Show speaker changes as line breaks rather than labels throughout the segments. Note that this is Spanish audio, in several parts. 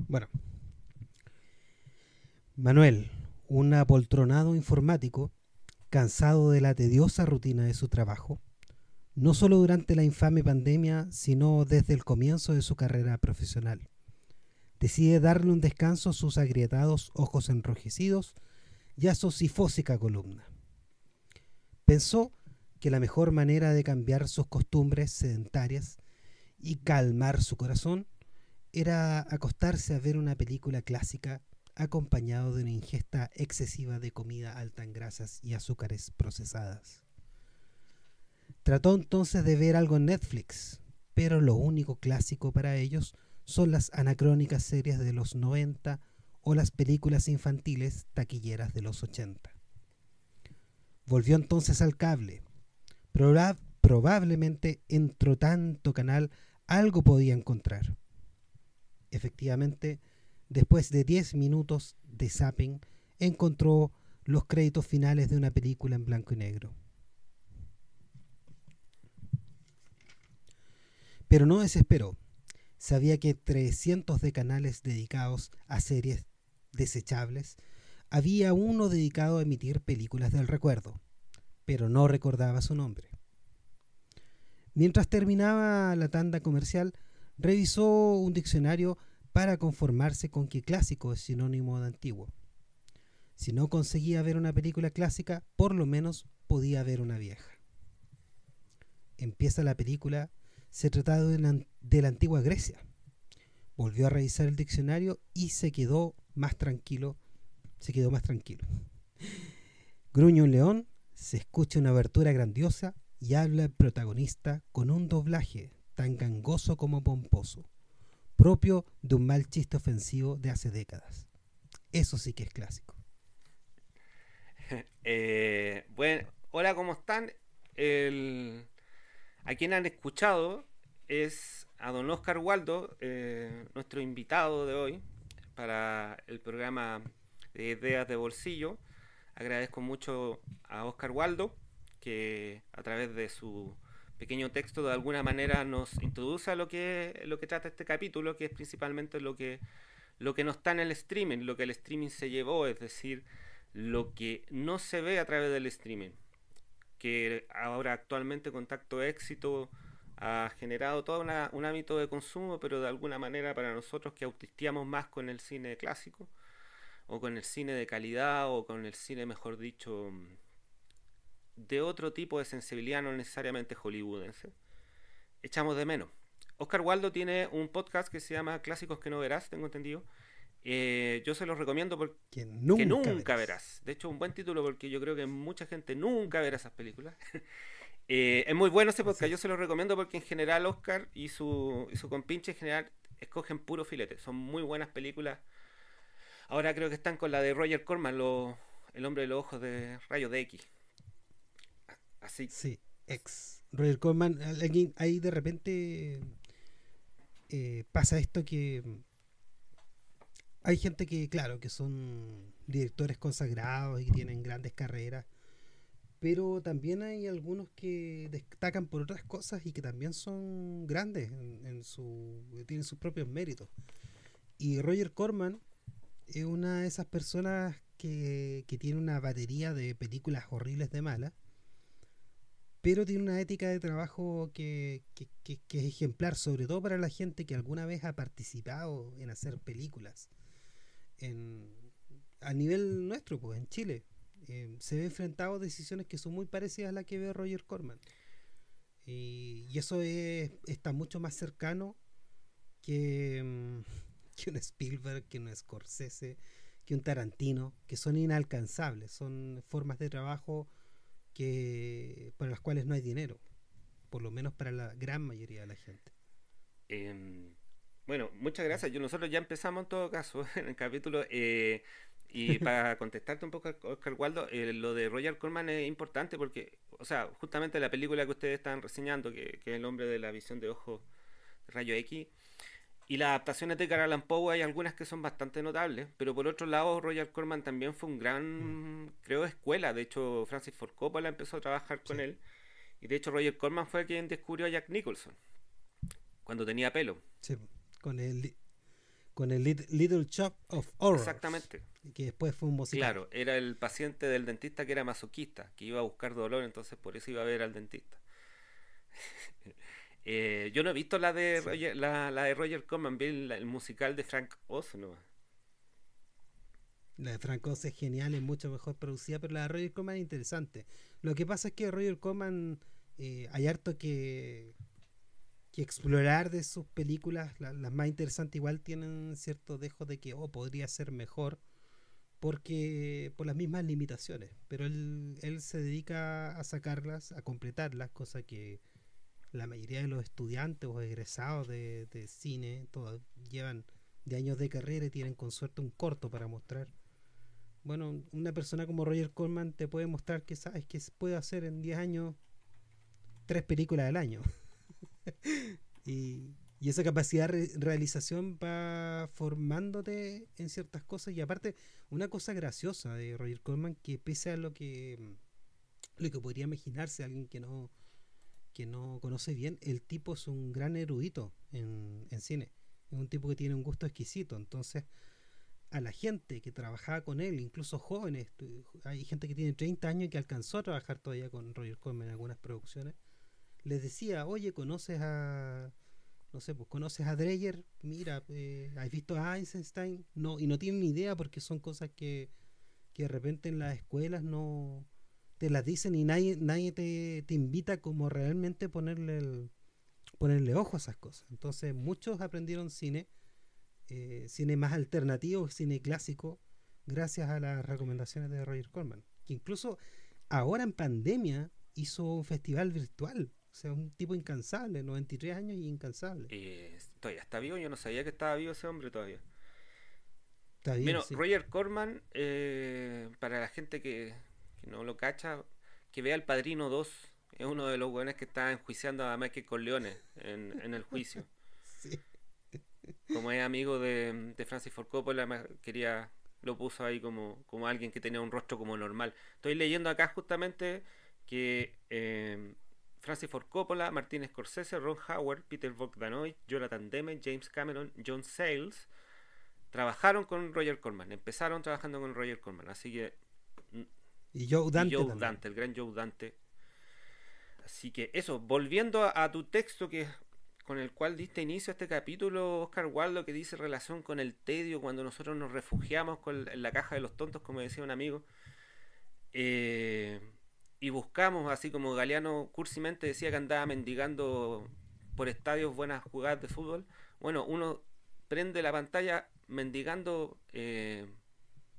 Bueno, Manuel, un apoltronado informático, cansado de la tediosa rutina de su trabajo, no solo durante la infame pandemia, sino desde el comienzo de su carrera profesional, decide darle un descanso a sus agrietados ojos enrojecidos y a su sifósica columna. Pensó que la mejor manera de cambiar sus costumbres sedentarias y calmar su corazón era acostarse a ver una película clásica acompañado de una ingesta excesiva de comida alta en grasas y azúcares procesadas. Trató entonces de ver algo en Netflix, pero lo único clásico para ellos son las anacrónicas series de los 90 o las películas infantiles taquilleras de los 80. Volvió entonces al cable. Probablemente entre tanto canal algo podía encontrar. Efectivamente, después de 10 minutos de zapping, encontró los créditos finales de una película en blanco y negro. Pero no desesperó. Sabía que 300 de canales dedicados a series desechables, había uno dedicado a emitir películas del recuerdo, pero no recordaba su nombre. Mientras terminaba la tanda comercial, revisó un diccionario para conformarse con que clásico es sinónimo de antiguo. Si no conseguía ver una película clásica, por lo menos podía ver una vieja. Empieza la película, se trataba de la antigua Grecia. Volvió a revisar el diccionario y se quedó más tranquilo. Gruñe un león, se escucha una abertura grandiosa y habla el protagonista con un doblaje tan gangoso como pomposo, propio de un mal chiste ofensivo de hace décadas. Eso sí que es clásico.
Bueno, hola, ¿cómo están? A quien han escuchado es a don Oscar Waldo, nuestro invitado de hoy para el programa de Ideas de Bolsillo. Agradezco mucho a Oscar Waldo que a través de su pequeño texto de alguna manera nos introduce a lo que trata este capítulo, que es principalmente lo que no está en el streaming, lo que el streaming se llevó, es decir, lo que no se ve a través del streaming, que ahora actualmente Contacto Éxito ha generado todo un hábito de consumo, pero de alguna manera para nosotros que autistiamos más con el cine clásico, o con el cine de calidad, o con el cine, mejor dicho, de otro tipo de sensibilidad, no necesariamente hollywoodense, echamos de menos. Oscar Waldo tiene un podcast que se llama Clásicos que no verás, tengo entendido. Yo se los recomiendo
Que
porque
nunca
nunca
verás.
verás. De hecho, un buen título porque yo creo que mucha gente nunca verá esas películas. Es muy bueno ese
Así
podcast, yo
es.
se los recomiendo porque en general Oscar y su compinche en general escogen puro filete. Son muy buenas películas. Ahora creo que están con la de Roger Corman, El hombre de los ojos de rayos de X. Así.
Sí, ex Roger Corman. Ahí de repente pasa esto que hay gente que, claro, que son directores consagrados y que tienen grandes carreras, pero también hay algunos que destacan por otras cosas y que también son grandes tienen sus propios méritos. Y Roger Corman es una de esas personas que tiene una batería de películas horribles de malas, pero tiene una ética de trabajo que es ejemplar, sobre todo para la gente que alguna vez ha participado en hacer películas. En, a nivel nuestro, pues en Chile, se ve enfrentado a decisiones que son muy parecidas a las que ve Roger Corman. Y eso está mucho más cercano que, que un Spielberg, que un Scorsese, que un Tarantino, que son inalcanzables, son formas de trabajo para las cuales no hay dinero, por lo menos para la gran mayoría de la gente.
Eh, bueno, muchas gracias. Nosotros ya empezamos en todo caso en el capítulo. Y para contestarte un poco, Oscar Waldo, lo de Roger Corman es importante porque, o sea, justamente la película que ustedes están reseñando, que es El hombre de la visión de ojos de rayo X, y las adaptaciones de Edgar Allan Poe hay algunas que son bastante notables, pero por otro lado Roger Corman también fue un
Mm,
gran, creo, escuela. De hecho, Francis Ford Coppola empezó a trabajar con
sí,
él, y de hecho Roger Corman fue quien descubrió a Jack Nicholson cuando tenía pelo.
sí, con el con el Little Shop of Horrors,
Exactamente.
que después fue un musical.
Claro, era el paciente del dentista que era masoquista, que iba a buscar dolor, entonces por eso iba a ver al dentista. Yo no he visto la de
Sí.
La de Roger Corman, vi el musical de Frank Oz, ¿no?
La de Frank Oz es genial, es mucho mejor producida, pero la de Roger Corman es interesante. Lo que pasa es que Roger Corman hay harto que explorar de sus películas. Las más interesantes igual tienen cierto dejo de que podría ser mejor porque por las mismas limitaciones, pero él se dedica a sacarlas, a completarlas, cosa que la mayoría de los estudiantes o egresados de cine todos llevan de años de carrera y tienen con suerte un corto para mostrar. Bueno, una persona como Roger Corman te puede mostrar que sabes que puede hacer en 10 años 3 películas al año. Y esa capacidad de realización va formándote en ciertas cosas. Y aparte, una cosa graciosa de Roger Corman, que pese a lo que podría imaginarse alguien que no conoce bien, el tipo es un gran erudito en cine. Es un tipo que tiene un gusto exquisito. Entonces, a la gente que trabajaba con él, incluso jóvenes, hay gente que tiene 30 años y que alcanzó a trabajar todavía con Roger Corman en algunas producciones, les decía, oye, ¿conoces a... no sé, pues conoces a Dreyer? Mira, ¿has visto a Eisenstein? No, y no tienen ni idea porque son cosas que de repente en las escuelas no te las dicen y nadie te invita como realmente ponerle ojo a esas cosas. Entonces muchos aprendieron cine más alternativo, cine clásico, gracias a las recomendaciones de Roger Corman, que incluso ahora en pandemia hizo un festival virtual. O sea, un tipo incansable, 93 años y incansable.
Todavía está vivo, yo no sabía que estaba vivo ese hombre todavía.
Está vivo,
Bueno,
sí.
Roger Corman, para la gente que no lo cacha, que vea El Padrino 2, es uno de los buenos que está enjuiciando a Michael Corleone en el juicio.
Sí.
Como es amigo de Francis Ford Coppola, lo puso ahí como alguien que tenía un rostro como normal. Estoy leyendo acá justamente que Francis Ford Coppola, Martin Scorsese, Ron Howard, Peter Bogdanovich, Jonathan Demme, James Cameron, John Sayles trabajaron con Roger Corman, empezaron trabajando con Roger Corman, así que
Y Joe
y
Dante
Joe
también.
Dante, el gran Joe Dante. Así que eso, volviendo a tu texto con el cual diste inicio a este capítulo, Oscar Wilde, que dice relación con el tedio cuando nosotros nos refugiamos en la caja de los tontos, como decía un amigo, eh, y buscamos, así como Galeano cursimente decía que andaba mendigando por estadios buenas jugadas de fútbol. Bueno, uno prende la pantalla mendigando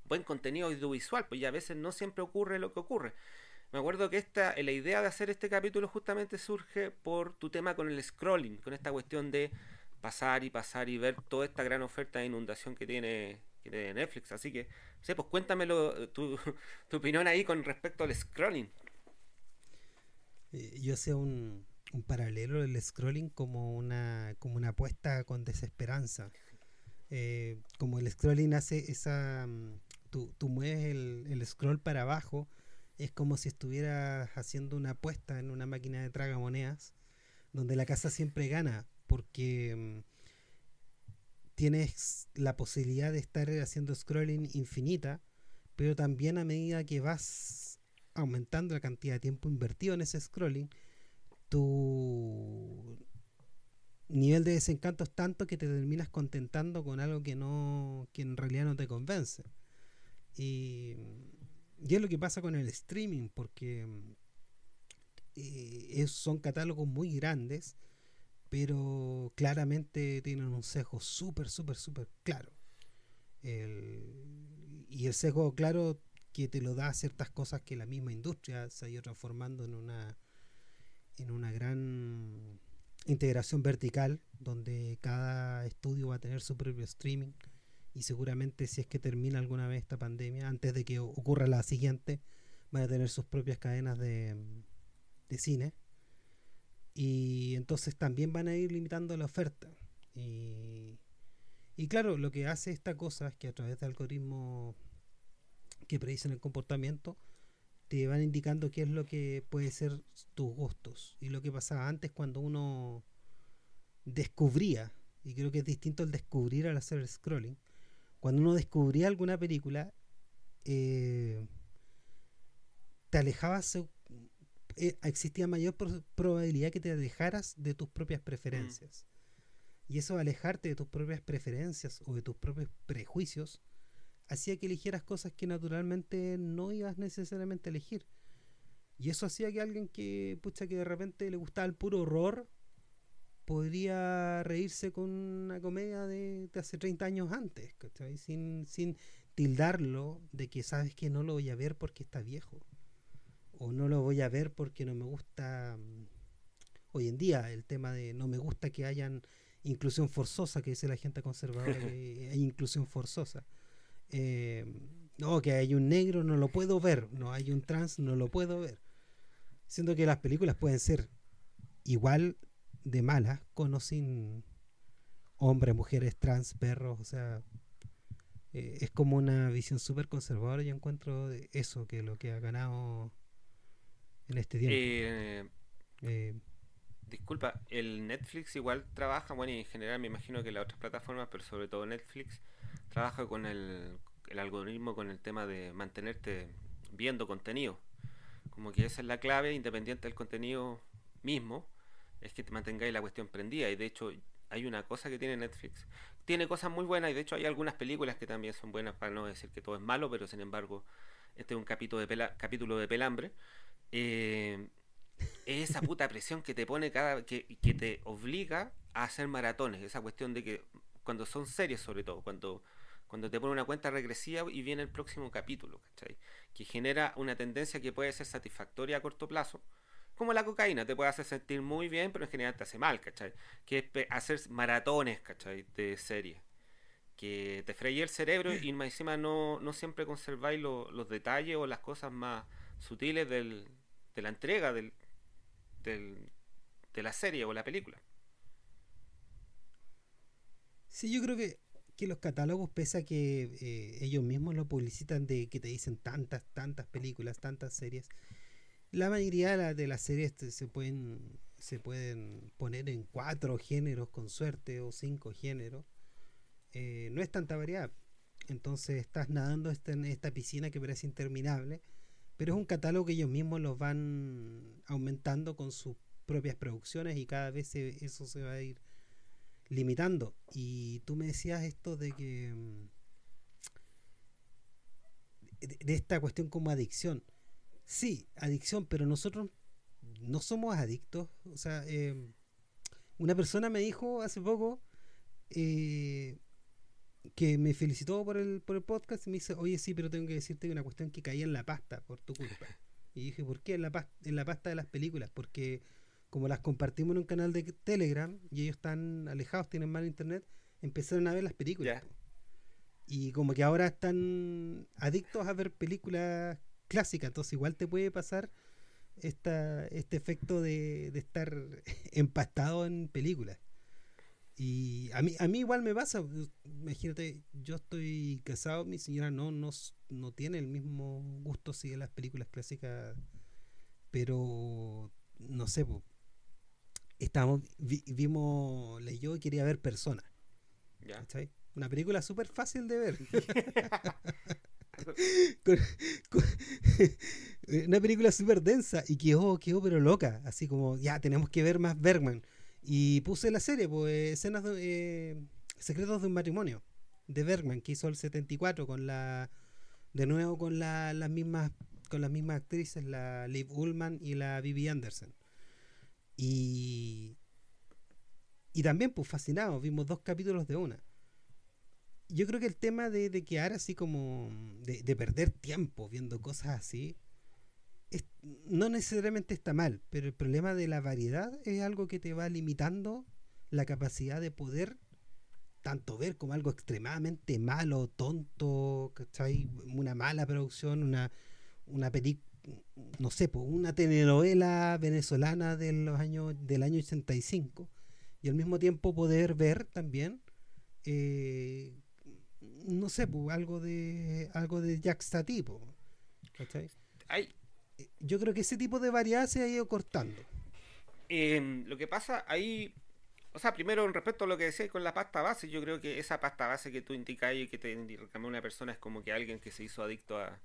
buen contenido audiovisual, pues ya a veces no siempre ocurre lo que ocurre. Me acuerdo que la idea de hacer este capítulo justamente surge por tu tema con el scrolling, con esta cuestión de pasar y ver toda esta gran oferta de inundación que tiene Netflix. Así que, no sé, pues cuéntamelo, tu opinión ahí con respecto al scrolling.
Yo hacía un paralelo del scrolling como una apuesta con desesperanza. Como el scrolling hace tú mueves el scroll para abajo, es como si estuvieras haciendo una apuesta en una máquina de tragamonedas, donde la casa siempre gana, porque tienes la posibilidad de estar haciendo scrolling infinita, pero también a medida que vas aumentando la cantidad de tiempo invertido en ese scrolling, tu nivel de desencanto es tanto que te terminas contentando con algo que en realidad no te convence. Y, y es lo que pasa con el streaming, porque son catálogos muy grandes, pero claramente tienen un sesgo súper, súper, súper claro. Y el sesgo claro que te lo da ciertas cosas que la misma industria se ha ido transformando en una gran integración vertical, donde cada estudio va a tener su propio streaming y seguramente si es que termina alguna vez esta pandemia, antes de que ocurra la siguiente, van a tener sus propias cadenas de cine y entonces también van a ir limitando la oferta. Y claro, lo que hace esta cosa es que a través de algoritmos que predicen el comportamiento, te van indicando qué es lo que puede ser tus gustos. Y lo que pasaba antes cuando uno descubría y creo que es distinto el descubrir al hacer el scrolling. Cuando uno descubría alguna película, te alejabas, existía mayor probabilidad que te alejaras de tus propias
Mm.
preferencias. Y eso, alejarte de tus propias preferencias o de tus propios prejuicios, hacía que eligieras cosas que naturalmente no ibas necesariamente a elegir. Y eso hacía que alguien que, pucha, que de repente le gustaba el puro horror, podría reírse con una comedia de hace 30 años antes, ¿cachai? Sin tildarlo de que sabes que no lo voy a ver porque está viejo. O no lo voy a ver porque no me gusta. Hoy en día el tema de no me gusta que hayan inclusión forzosa, que dice la gente conservadora, que hay inclusión forzosa. Eh, no, que hay un negro, no lo puedo ver. No hay un trans, no lo puedo ver. Siendo que las películas pueden ser igual de malas, con o sin hombres, mujeres, trans, perros, o sea, es como una visión súper conservadora. Yo encuentro de eso, que lo que ha ganado en este tiempo.
Eh,
Eh,
Disculpa, el Netflix igual trabaja, bueno, y en general me imagino que las otras plataformas, pero sobre todo Netflix, trabaja con el algoritmo, con el tema de mantenerte viendo contenido. Como que esa es la clave, independiente del contenido mismo, es que te mantengáis la cuestión prendida. Y de hecho, hay una cosa que tiene Netflix. Tiene cosas muy buenas y de hecho hay algunas películas que también son buenas, para no decir que todo es malo, pero sin embargo, este es un capítulo de pelambre. Eh, es esa puta presión que te pone que te obliga a hacer maratones. Esa cuestión de que cuando son series, sobre todo, cuando te pone una cuenta regresiva y viene el próximo capítulo, ¿cachai? Que genera una tendencia que puede ser satisfactoria a corto plazo, como la cocaína, te puede hacer sentir muy bien, pero en general te hace mal, ¿cachai? Que es hacer maratones, ¿cachai? De series, que te freye el cerebro y más encima no siempre conserváis los detalles o las cosas más sutiles de la entrega del, de la serie o la película.
sí, yo creo que los catálogos, pese a que ellos mismos lo publicitan, de que te dicen tantas películas, tantas series, la mayoría de las series se pueden poner en 4 géneros con suerte, o 5 géneros. No es tanta variedad. Entonces estás nadando en esta piscina que parece interminable, pero es un catálogo que ellos mismos los van aumentando con sus propias producciones, y cada vez eso se va a ir limitando. Y tú me decías esto de que de esta cuestión como adicción. Sí, adicción, pero nosotros no somos adictos. O sea, una persona me dijo hace poco, eh, que me felicitó por el podcast, y me dice, oye, sí, pero tengo que decirte una cuestión, que caí en la pasta por tu culpa. Y dije, ¿por qué en la pasta de las películas? Porque como las compartimos en un canal de Telegram y ellos están alejados, tienen mal internet, empezaron a ver las películas,
Ya.
po. Y como que ahora están adictos a ver películas clásicas, entonces igual te puede pasar este efecto de estar empastado en películas. Y a mí igual me pasa. Imagínate, yo estoy casado, mi señora no tiene el mismo gusto si de las películas clásicas, pero no sé, po, vimos, leyó y quería ver Persona,
Ya.
¿cachai? Una película súper fácil de ver. Con- con- una película súper densa, y quedó pero loca, así como, ya tenemos que ver más Bergman. Y puse la serie, pues, Secretos de un matrimonio, de Bergman, que hizo el 74, de nuevo con las mismas actrices, la Liv Ullmann y la Bibi Anderson. Y, y también, pues, fascinados, vimos 2 capítulos de una. Yo creo que el tema de quedar así como, de perder tiempo viendo cosas así, no necesariamente está mal, pero el problema de la variedad es algo que te va limitando la capacidad de poder tanto ver como algo extremadamente malo, tonto, ¿cachai? Una mala producción, una película, no sé, pues, una telenovela venezolana del año 85, y al mismo tiempo poder ver también, eh, no sé, pues, algo de Jack Stati, po, ¿cachai?
Hay,
Yo creo que ese tipo de variedad se ha ido cortando.
lo que pasa, hay O sea, primero, respecto a lo que decías con la pasta base, yo creo que esa pasta base que tú indicas y que te reclamó una persona es como que alguien que se hizo adicto a,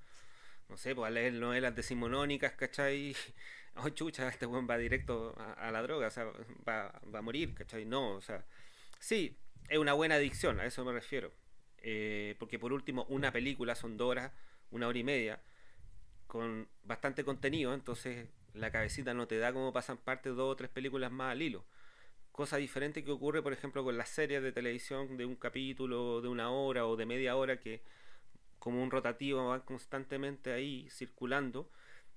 no sé, pues a leer novelas decimonónicas, ¿cachai? Oh, chucha, este weón va directo a la droga, o sea, va a morir, ¿cachai? No, o sea, sí, es una buena adicción, a eso me refiero. Porque por último, una película son 2 horas, 1 hora y media, con bastante contenido, entonces la cabecita no te da como pasan parte 2 o 3 películas más al hilo. Cosa diferente que ocurre, por ejemplo, con las series de televisión de un capítulo de 1 hora o de media hora que como un rotativo van constantemente ahí circulando.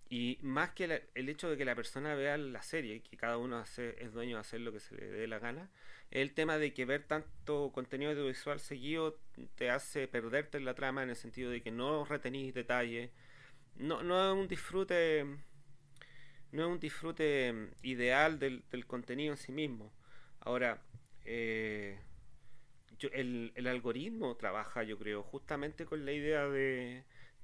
Y más que el hecho de que la persona vea la serie, que cada uno es dueño de hacer lo que se le dé la gana, es el tema de que ver tanto contenido audiovisual seguido te hace perderte en la trama en el sentido de que no retenís detalles. No es un disfrute, no es un disfrute ideal del contenido en sí mismo. Ahora, eh, el algoritmo trabaja, yo creo, justamente con la idea de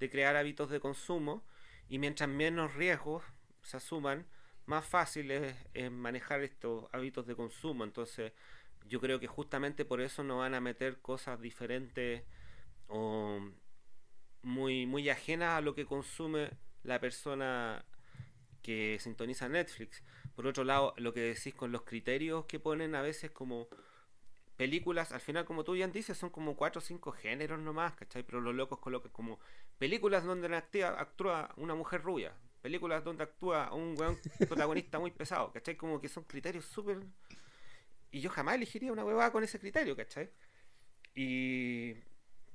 crear hábitos de consumo y mientras menos riesgos se asuman, más fácil es manejar estos hábitos de consumo. Entonces, yo creo que justamente por eso no van a meter cosas diferentes o muy ajenas a lo que consume la persona que sintoniza Netflix. Por otro lado, lo que decís con los criterios que ponen a veces como películas, al final como tú ya dices, son como 4 o 5 géneros nomás, ¿cachai? Pero los locos colocan como películas donde actúa una mujer rubia, películas donde actúa un weón protagonista muy pesado, ¿cachai? Como que son criterios súper... Y yo jamás elegiría una huevada con ese criterio, ¿cachai? Y...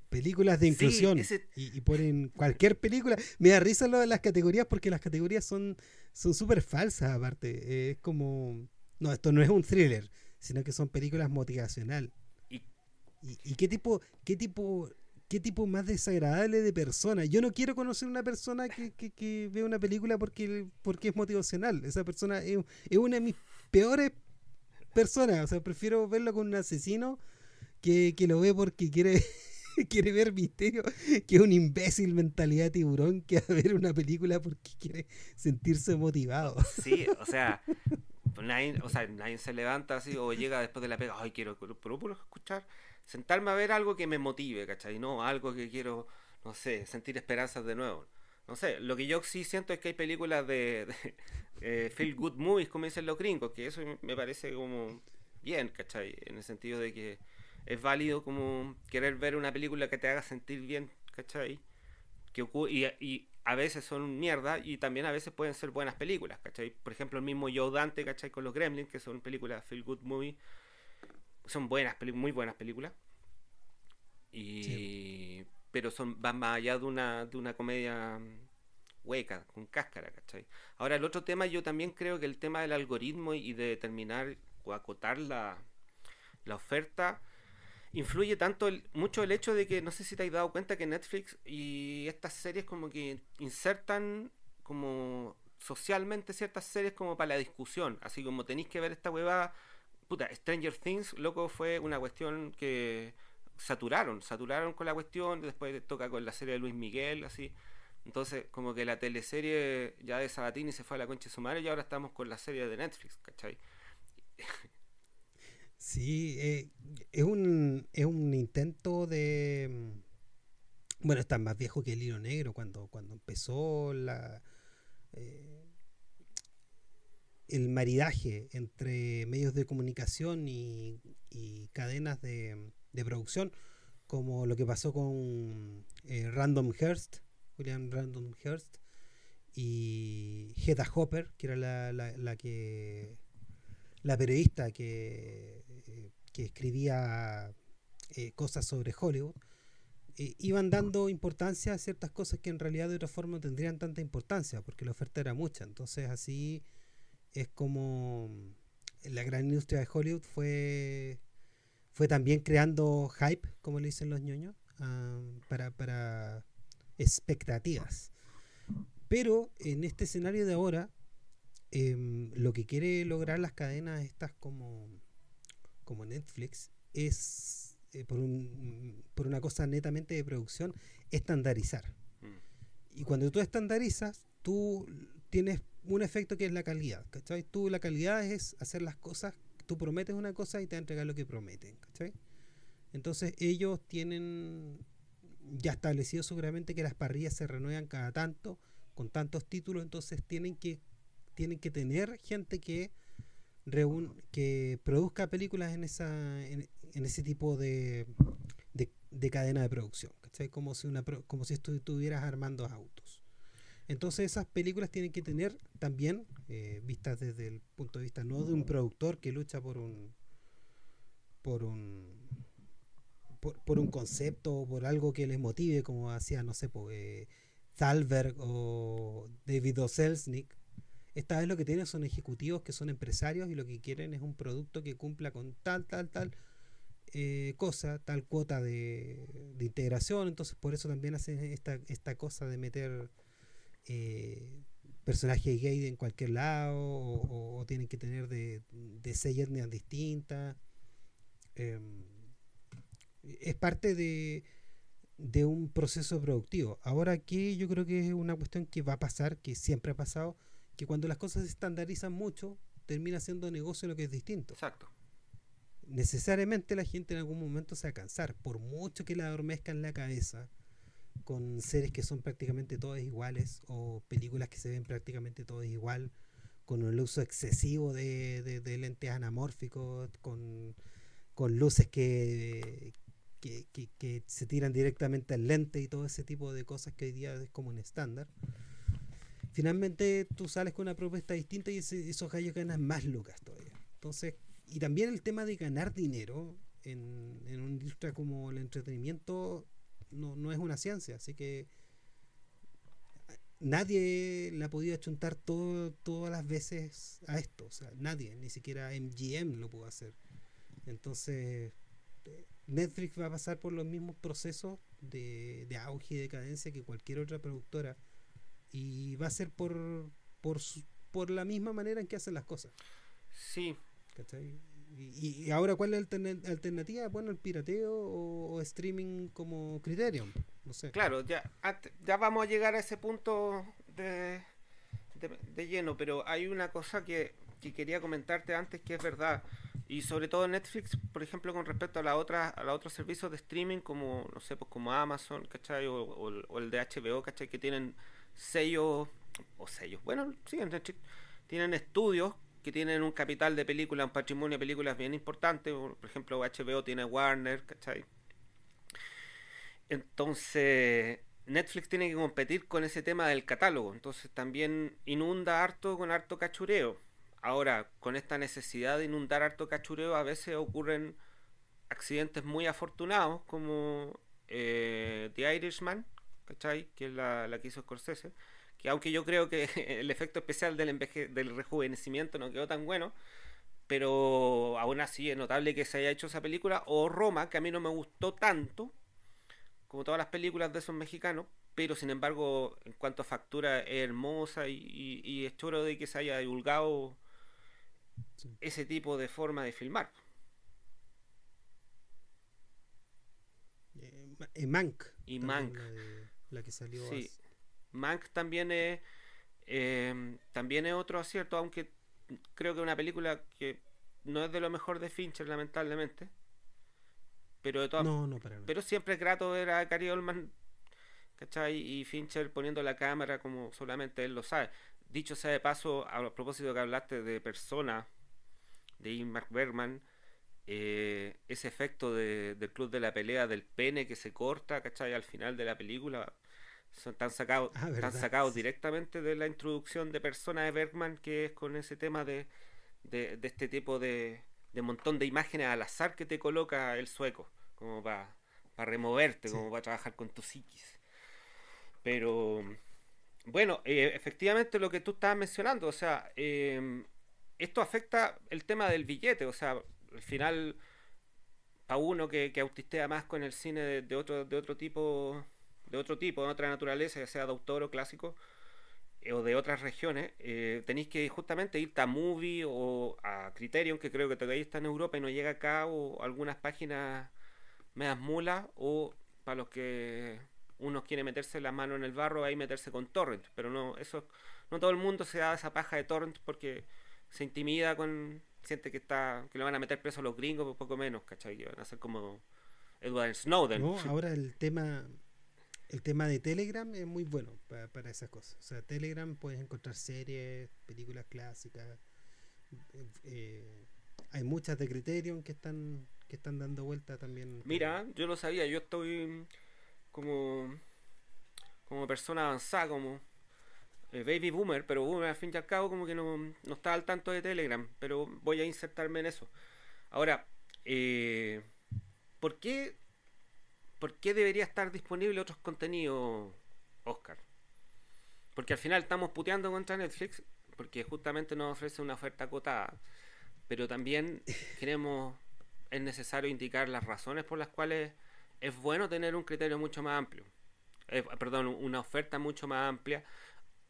Películas de
Sí,
inclusión
ese...
y ponen cualquier película. Me da risa lo de las categorías porque las categorías son súper falsas aparte. Es como... No, esto no es un thriller, sino que son películas motivacional.
Y
¿Y qué tipo más desagradable de persona? Yo no quiero conocer una persona que ve una película porque es motivacional. Esa persona es una de mis peores personas. O sea, prefiero verlo con un asesino que lo ve porque quiere quiere ver misterio, que es un imbécil mentalidad tiburón que va a ver una película porque quiere sentirse motivado.
sí, o sea, nadie se levanta así o llega después de la pega, ay, quiero puro escuchar, sentarme a ver algo que me motive, ¿cachai? No, algo que quiero, no sé, sentir esperanzas de nuevo. No sé, lo que yo sí siento es que hay películas de feel good movies, como dicen los gringos, que eso me parece como bien, ¿cachai? En el sentido de que es válido como querer ver una película que te haga sentir bien, ¿cachai? Y a veces son mierda y también a veces pueden ser buenas películas, ¿cachai? Por ejemplo, el mismo Joe Dante, ¿cachai? Con los Gremlins, que son películas feel good movie, son muy buenas películas,
Sí.
y pero van más allá de una comedia hueca, con cáscara, ¿cachai? Ahora, el otro tema, yo también creo que el tema del algoritmo y de determinar o acotar la oferta influye mucho el hecho de que no sé si te has dado cuenta que Netflix y estas series como que insertan como socialmente ciertas series como para la discusión, así como tenéis que ver esta huevada, puta, Stranger Things, loco, fue una cuestión que saturaron con la cuestión, después toca con la serie de Luis Miguel, así. Entonces, como que la teleserie ya de Sabatini se fue a la concha de su madre y ahora estamos con la serie de Netflix, ¿cachai?
Sí, es un intento de... Bueno, está más viejo que el hilo negro cuando empezó eh, el maridaje entre medios de comunicación y cadenas de producción, como lo que pasó con Random Hearst, William Random Hearst, y Hedda Hopper, que era la periodista que escribía cosas sobre Hollywood, iban dando importancia a ciertas cosas que en realidad de otra forma no tendrían tanta importancia, porque la oferta era mucha. Entonces así es como la gran industria de Hollywood fue también creando hype, como le dicen los ñoños, para expectativas. Pero en este escenario de ahora, lo que quiere lograr las cadenas estas como Netflix es, por una cosa netamente de producción, estandarizar.
Mm.
Y cuando tú estandarizas, tú tienes un efecto que es la calidad, ¿cachai? La calidad es hacer las cosas tú prometes una cosa y te van a entregar lo que prometen, ¿cachai? Entonces ellos tienen ya establecido seguramente que las parrillas se renuevan cada tanto, con tantos títulos, entonces tienen que tener gente que produzca películas en ese tipo de cadena de producción, ¿cachai? Como si estuvieras armando autos. Entonces esas películas tienen que tener también, vistas desde el punto de vista no de un productor que lucha por un por un concepto o por algo que les motive, como hacía, no sé, Thalberg o David O. Selznick. Esta vez lo que tienen son ejecutivos que son empresarios y lo que quieren es un producto que cumpla con tal cosa, tal cuota de integración. Entonces por eso también hacen esta cosa de meter personajes gay en cualquier lado o tienen que tener de 6 etnias distintas. Eh, es parte de un proceso productivo. Ahora que yo creo que es una cuestión que va a pasar, que siempre ha pasado, que cuando las cosas se estandarizan mucho, termina siendo negocio lo que es distinto.
Exacto.
Necesariamente la gente en algún momento se va a cansar, por mucho que la adormezcan la cabeza con series que son prácticamente todas iguales o películas que se ven prácticamente todas igual, con el uso excesivo de lentes anamórficos, con luces que se tiran directamente al lente y todo ese tipo de cosas que hoy día es como un estándar. Finalmente tú sales con una propuesta distinta y esos gallos ganan más lucas todavía. Entonces, y también el tema de ganar dinero en una industria como el entretenimiento no es una ciencia, así que nadie le ha podido achuntar todas las veces a esto, o sea, nadie, ni siquiera MGM lo pudo hacer. Entonces Netflix va a pasar por los mismos procesos de auge y decadencia que cualquier otra productora, y va a ser por la misma manera en que hacen las cosas.
Sí.
¿Cachai? Y ahora, ¿cuál es la alternativa? Bueno, el pirateo o streaming como Criterion, no sé.
Claro, ya vamos a llegar a ese punto de lleno, pero hay una cosa que quería comentarte antes que es verdad. Y sobre todo en Netflix, por ejemplo, con respecto a los otros servicios de streaming como, no sé, pues como Amazon, ¿cachai? O el de HBO, ¿cachai? Que tienen sellos, o sellos, bueno, sí, en Netflix tienen estudios que tienen un capital de películas, un patrimonio de películas bien importante. Por ejemplo, HBO tiene Warner, ¿cachai? Entonces, Netflix tiene que competir con ese tema del catálogo. Entonces, también inunda harto con harto cachureo. Ahora, con esta necesidad de inundar harto cachureo, a veces ocurren accidentes muy afortunados, como The Irishman, ¿cachai? Que es la que hizo Scorsese. Que aunque yo creo que el efecto especial del rejuvenecimiento no quedó tan bueno, pero aún así es notable que se haya hecho esa película. O Roma, que a mí no me gustó tanto, como todas las películas de esos mexicanos, pero sin embargo, en cuanto a factura, es hermosa y es choro de que se haya divulgado
Sí.
ese tipo de forma de filmar.
Mank,
Y
también
Mank,
la que salió
sí, Mank también es otro acierto, aunque creo que es una película que no es de lo mejor de Fincher, lamentablemente, pero de todas,
no, para nada.
pero siempre es grato ver a Gary Oldman, ¿cachai? Y Fincher poniendo la cámara como solamente él lo sabe. Dicho sea de paso, a propósito que hablaste de Persona, de Ingmar Bergman, ese efecto del club de la pelea del pene que se corta, ¿cachai? Al final de la película, están
Verdad.
sacados directamente de la introducción de Persona de Bergman, que es con ese tema de este tipo de montón de imágenes al azar que te coloca el sueco, como para removerte,
Sí.
como para trabajar con tu psiquis. Pero bueno, efectivamente lo que tú estabas mencionando, o sea, esto afecta el tema del billete, o sea, al final, para uno que autistea más con el cine de otra naturaleza, ya sea de autor o clásico, o de otras regiones, tenéis que justamente irte a Movie o a Criterion, que creo que todavía está en Europa y no llega acá, o algunas páginas medias mulas, o para los que uno quiere meterse la mano en el barro, ahí meterse con torrent, pero no, eso no todo el mundo se da esa paja de torrent porque se intimida con siente que le van a meter preso a los gringos, poco menos, ¿cachai? Que van a ser como Edward Snowden.
No, ahora el tema de Telegram es muy bueno para esas cosas. O sea, Telegram puedes encontrar series, películas clásicas. Hay muchas de Criterion que están dando vuelta también.
Mira, yo lo sabía, yo estoy como, como persona avanzada, como baby boomer, pero boomer al fin y al cabo como que no está al tanto de Telegram, pero voy a insertarme en eso. Ahora, eh, ¿por qué, ¿por qué debería estar disponible otros contenidos, Oscar? Porque al final estamos puteando contra Netflix, porque justamente nos ofrece una oferta acotada, pero también queremos, es necesario indicar las razones por las cuales es bueno tener un criterio mucho más amplio. Perdón, una oferta mucho más amplia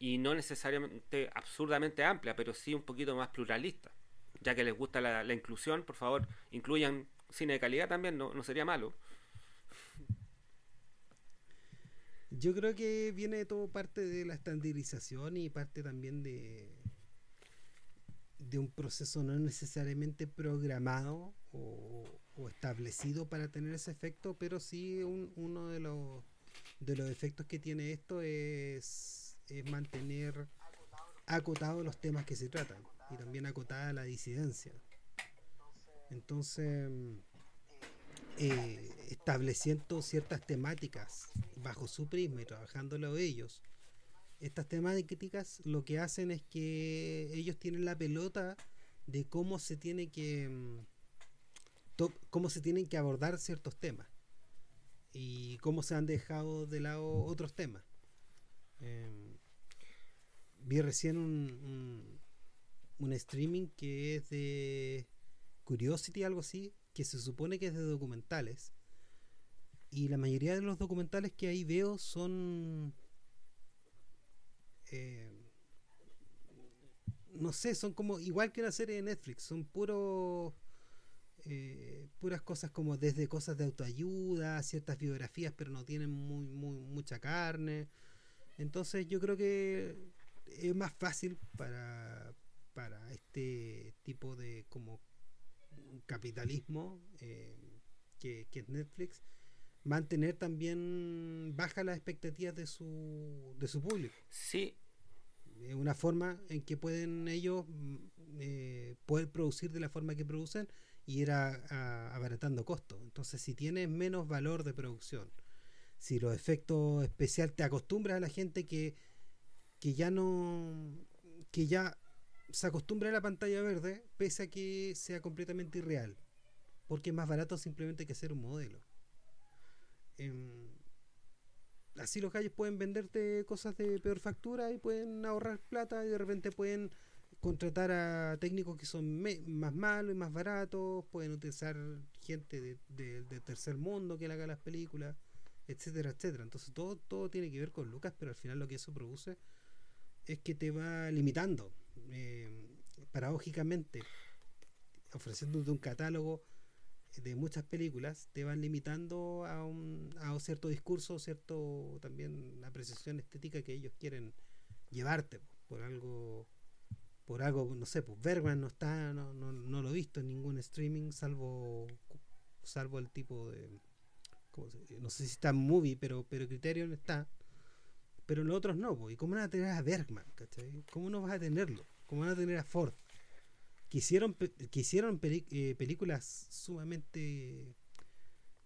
y no necesariamente absurdamente amplia, pero sí un poquito más pluralista. Ya que les gusta la inclusión, por favor, incluyan cine de calidad también, no sería malo.
Yo creo que viene todo parte de la estandarización y parte también de un proceso no necesariamente programado o establecido para tener ese efecto, pero sí uno de los efectos que tiene esto es mantener acotados los temas que se tratan y también acotada la disidencia. Entonces, estableciendo ciertas temáticas bajo su prisma y trabajándolo ellos, estas temáticas lo que hacen es que ellos tienen la pelota de cómo se tiene que cómo se tienen que abordar ciertos temas y cómo se han dejado de lado otros temas. Eh, Vi recién un streaming que es de Curiosity, algo así, que se supone que es de documentales. Y la mayoría de los documentales que ahí veo son... eh, no sé, son como igual que una serie de Netflix, son puras cosas como desde cosas de autoayuda, ciertas biografías, pero no tienen mucha carne. Entonces yo creo que es más fácil para este tipo de como capitalismo que es Netflix mantener también bajas las expectativas de su público.
Sí,
Es una forma en que pueden ellos poder producir de la forma que producen y ir abaratando costos. Entonces, si tienes menos valor de producción, si los efectos especiales te acostumbras a la gente que ya no que ya se acostumbra a la pantalla verde pese a que sea completamente irreal porque es más barato simplemente que hacer un modelo. Em, Así los gallos pueden venderte cosas de peor factura y pueden ahorrar plata y de repente pueden contratar a técnicos que son más malos y más baratos, pueden utilizar gente de tercer mundo que le haga las películas, etcétera, etcétera. Entonces todo tiene que ver con lucas, pero al final lo que eso produce es que te va limitando. Paradójicamente, ofreciéndote un catálogo de muchas películas, te van limitando a un cierto discurso, cierto también apreciación estética que ellos quieren llevarte por algo, no sé, pues Bergman no lo he visto en ningún streaming salvo el tipo de no sé si está en Movie, pero Criterion está, pero los otros no, pues. ¿Y cómo van a tener a Bergman? ¿Cachai? ¿Cómo no vas a tenerlo? ¿Cómo van a tener a Ford? Que hicieron películas sumamente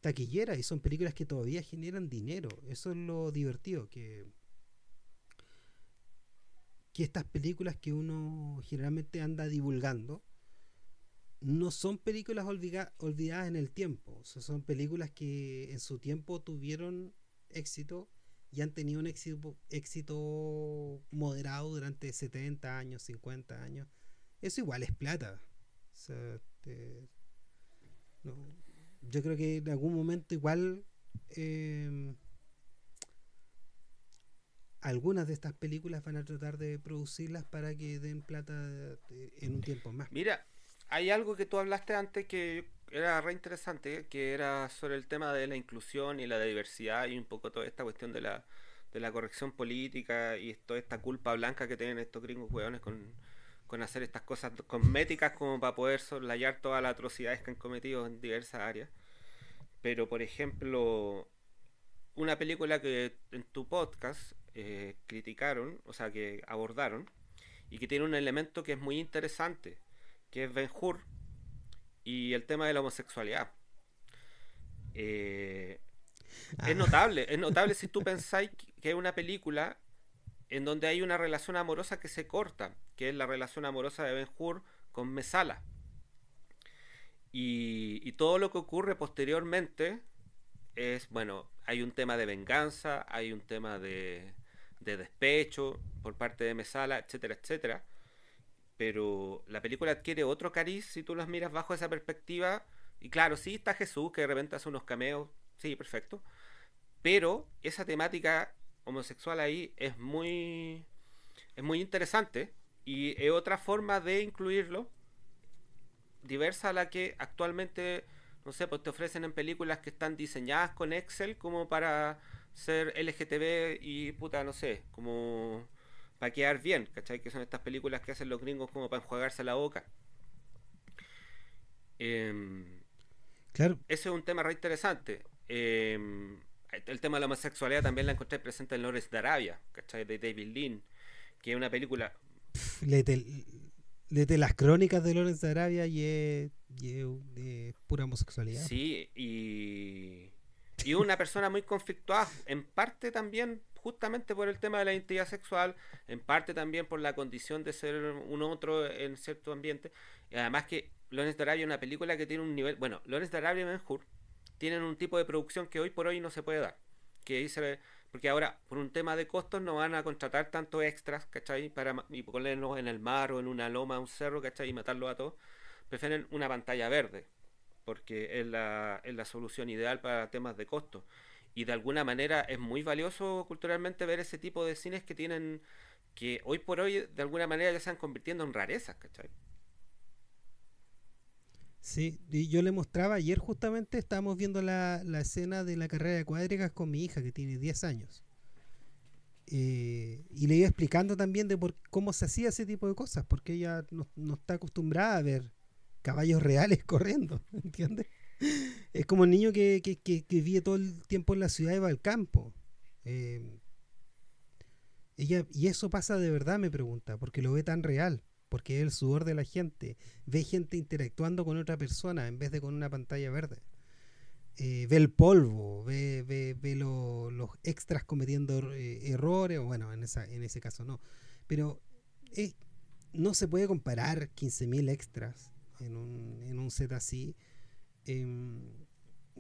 taquilleras y son películas que todavía generan dinero. Eso es lo divertido, que estas películas que uno generalmente anda divulgando no son películas olvidadas en el tiempo. O sea, son películas que en su tiempo tuvieron éxito y han tenido un éxito moderado durante 70 años, 50 años. Eso igual es plata. O sea, no, yo creo que en algún momento igual algunas de estas películas van a tratar de producirlas para que den plata en un tiempo más.
mira, hay algo que tú hablaste antes que era re interesante, que era sobre el tema de la inclusión y la diversidad y un poco toda esta cuestión de la corrección política y toda esta culpa blanca que tienen estos gringos hueones con con hacer estas cosas cosméticas como para poder soslayar todas las atrocidades que han cometido en diversas áreas. Pero, por ejemplo, una película que en tu podcast criticaron, o sea, que abordaron, y que tiene un elemento que es muy interesante, que es Ben-Hur y el tema de la homosexualidad. Eh,
Ah,
es notable si tú pensáis que es una película en donde hay una relación amorosa que se corta, que es la relación amorosa de Ben-Hur con Mesala. Y todo lo que ocurre posteriormente es, bueno, hay un tema de venganza, hay un tema de despecho por parte de Mesala, etcétera, etcétera. Pero la película adquiere otro cariz si tú las miras bajo esa perspectiva. Y claro, sí está Jesús, que de repente hace unos cameos, sí, perfecto. Pero esa temática homosexual ahí es muy interesante y es otra forma de incluirlo, diversa a la que actualmente, no sé, pues te ofrecen en películas que están diseñadas con Excel como para ser LGTB y puta, no sé, como para quedar bien, ¿cachai? Que son estas películas que hacen los gringos como para enjuagarse la boca. Eh,
claro,
Ese es un tema re interesante. El tema de la homosexualidad también la encontré presente en Lawrence de Arabia, ¿cachai? De David Lean, que es una película.
léete, léete las crónicas de Lawrence de Arabia y es pura homosexualidad. Po.
Sí, y una persona muy conflictuada, en parte también justamente por el tema de la identidad sexual, en parte también por la condición de ser un otro en cierto ambiente. Y además que Lawrence de Arabia es una película que tiene un nivel, bueno, Lawrence de Arabia y Ben-Hur tienen un tipo de producción que hoy por hoy no se puede dar. Que dice, porque ahora, por un tema de costos, no van a contratar tantos extras, ¿cachai? Y ponerlos en el mar o en una loma, un cerro, ¿cachai? Y matarlos a todos. Prefieren una pantalla verde porque es la solución ideal para temas de costo. Y de alguna manera es muy valioso culturalmente ver ese tipo de cines que tienen, que hoy por hoy de alguna manera ya se están convirtiendo en rarezas, ¿cachai?
Sí, y yo le mostraba ayer justamente, estábamos viendo la escena de la carrera de cuádricas con mi hija que tiene 10 años. Y le iba explicando también de cómo se hacía ese tipo de cosas, porque ella no está acostumbrada a ver caballos reales corriendo, ¿entiendes? Es como un niño que vive todo el tiempo en la ciudad y va al campo. Eh, y eso pasa de verdad, me pregunta, porque lo ve tan real, porque es el sudor de la gente, ve gente interactuando con otra persona en vez de con una pantalla verde. Ve el polvo, ve los extras cometiendo errores, o bueno, en ese caso no. Pero eh, no se puede comparar 15.000 extras en un set así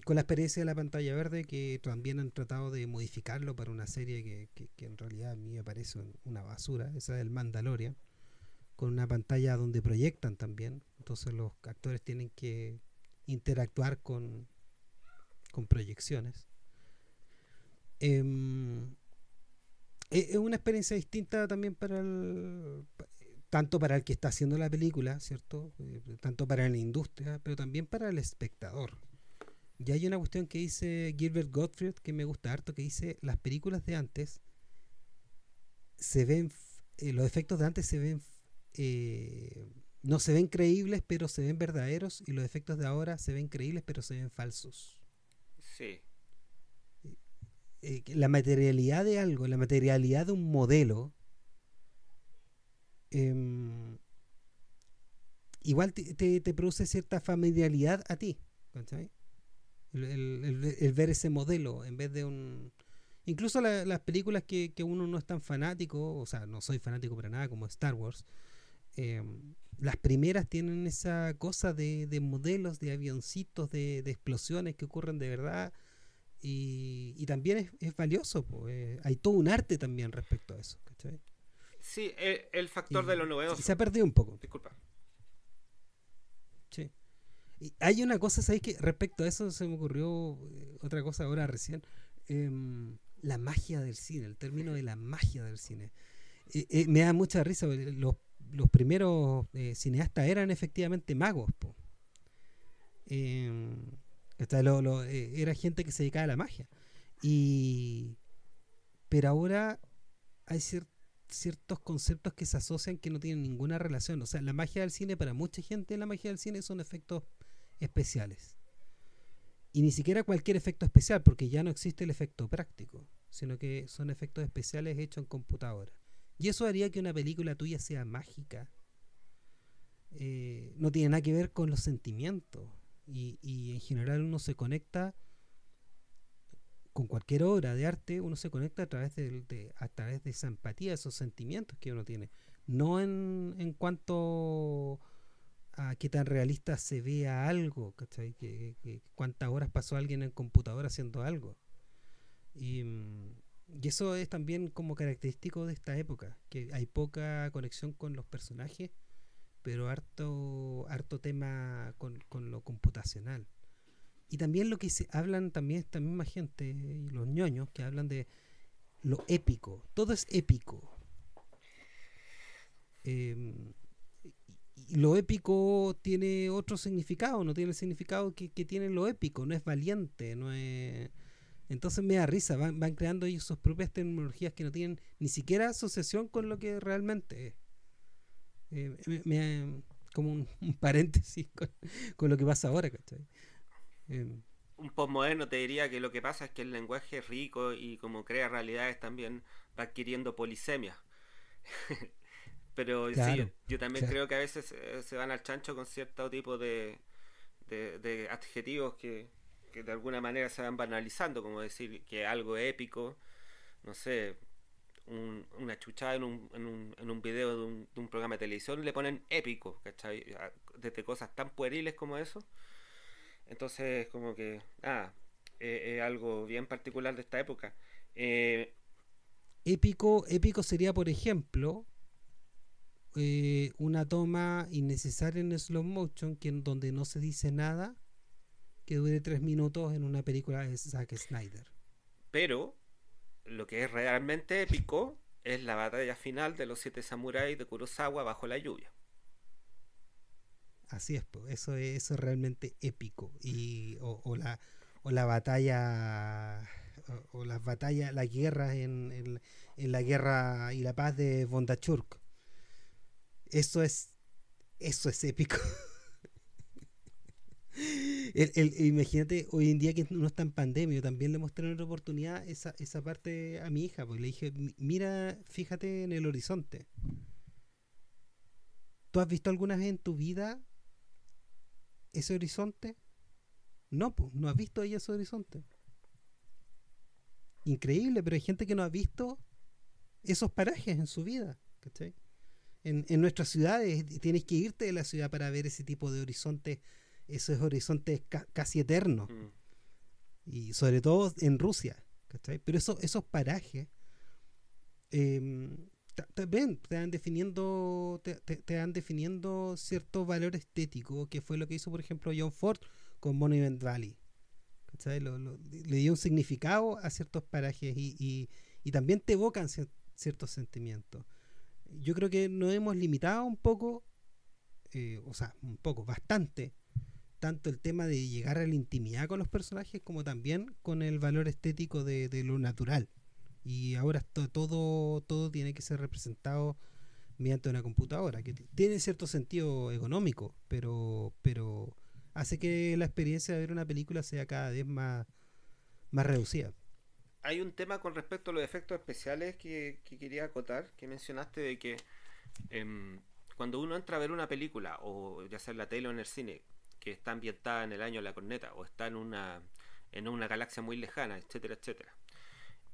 con la experiencia de la pantalla verde, que también han tratado de modificarlo para una serie que en realidad a mí me parece una basura, esa del Mandalorian, con una pantalla donde proyectan también, entonces los actores tienen que interactuar con proyecciones. Em, es una experiencia distinta también tanto para el que está haciendo la película, ¿cierto? Tanto para la industria, pero también para el espectador. Y hay una cuestión que dice Gilbert Gottfried que me gusta harto, que dice: las películas de antes se ven, los efectos de antes se ven, no se ven creíbles, pero se ven verdaderos, y los efectos de ahora se ven creíbles, pero se ven falsos.
Sí,
La materialidad de algo, la materialidad de un modelo, eh, igual te produce cierta familiaridad a ti, ¿cachai? El ver ese modelo en vez de un... Incluso las películas que uno no es tan fanático, o sea, no soy fanático para nada, como Star Wars, eh, las primeras tienen esa cosa de modelos, de avioncitos, de explosiones que ocurren de verdad, y también es valioso, hay todo un arte también respecto a eso, ¿cachai?
sí, el factor de lo
Y se
novedoso.
ha perdido un poco,
Disculpa.
sí. Y hay una cosa, ¿sabéis? Que respecto a eso se me ocurrió otra cosa ahora recién. La magia del cine, el término de la magia del cine. Me da mucha risa, los primeros cineastas eran efectivamente magos, po. Eh, era gente que se dedicaba a la magia. Y, pero ahora hay ciertos conceptos que se asocian que no tienen ninguna relación. O sea, la magia del cine, para mucha gente, la magia del cine son efectos especiales. Y ni siquiera cualquier efecto especial, porque ya no existe el efecto práctico, sino que son efectos especiales hechos en computadora. Y eso haría que una película tuya sea mágica. No tiene nada que ver con los sentimientos. Y en general uno se conecta con cualquier obra de arte, uno se conecta a través de esa empatía, esos sentimientos que uno tiene. No en cuanto a qué tan realista se vea algo, ¿cachai? Cuántas horas pasó alguien en el computador haciendo algo. Y, y eso es también como característico de esta época, que hay poca conexión con los personajes, pero harto tema con lo computacional. Y también lo que se hablan también esta misma gente y los ñoños que hablan de lo épico. Todo es épico. Y lo épico tiene otro significado, no tiene el significado que tiene lo épico, no es valiente, no es... Entonces me da risa, van creando ellos sus propias tecnologías que no tienen ni siquiera asociación con lo que realmente es. Como un paréntesis con lo que pasa ahora, ¿cachai?
Un postmoderno te diría que lo que pasa es que el lenguaje es rico y como crea realidades también va adquiriendo polisemia. Pero sí,
Claro,
yo también
claro.
creo que a veces se van al chancho con cierto tipo de adjetivos que de alguna manera se van banalizando, como decir que algo es épico, no sé, una chuchada en un video de un programa de televisión le ponen épico, ¿cachai? Desde cosas tan pueriles como eso. Entonces, como que, algo bien particular de esta época. Eh,
Épico sería, por ejemplo, una toma innecesaria en slow motion donde no se dice nada que dure 3 minutos en una película de Zack Snyder.
pero lo que es realmente épico es la batalla final de los siete samuráis de Kurosawa bajo la lluvia.
Así es, pues, eso es realmente épico. O la batalla, o las batallas, las guerras en la guerra y la paz de Bondachurk. Eso es, eso es épico. Imagínate, hoy en día que uno está en pandemia, yo también le mostré en otra oportunidad esa parte a mi hija, pues le dije, mira, fíjate en el horizonte. ¿Tú has visto alguna vez en tu vida ese horizonte? No, pues, no has visto ella ese horizonte. Increíble, pero hay gente que no ha visto esos parajes en su vida, ¿cachai? En nuestras ciudades tienes que irte de la ciudad para ver ese tipo de horizontes, esos horizontes casi eternos.
Mm.
Y sobre todo en Rusia, ¿cachai? Pero esos parajes también te dan definiendo cierto valor estético, que fue lo que hizo, por ejemplo, John Ford con Monument Valley. ¿Cachai? Le dio un significado a ciertos parajes y también te evocan ciertos sentimientos. Yo creo que nos hemos limitado un poco, o sea, un poco, bastante, tanto el tema de llegar a la intimidad con los personajes como también con el valor estético de lo natural. Y ahora todo tiene que ser representado mediante una computadora, que tiene cierto sentido económico, pero hace que la experiencia de ver una película sea cada vez más reducida.
Hay un tema con respecto a los efectos especiales que quería acotar, que mencionaste de que em, cuando uno entra a ver una película, o ya sea en la tele o en el cine, que está ambientada en el año de la corneta, o está en una galaxia muy lejana, etcétera, etcétera,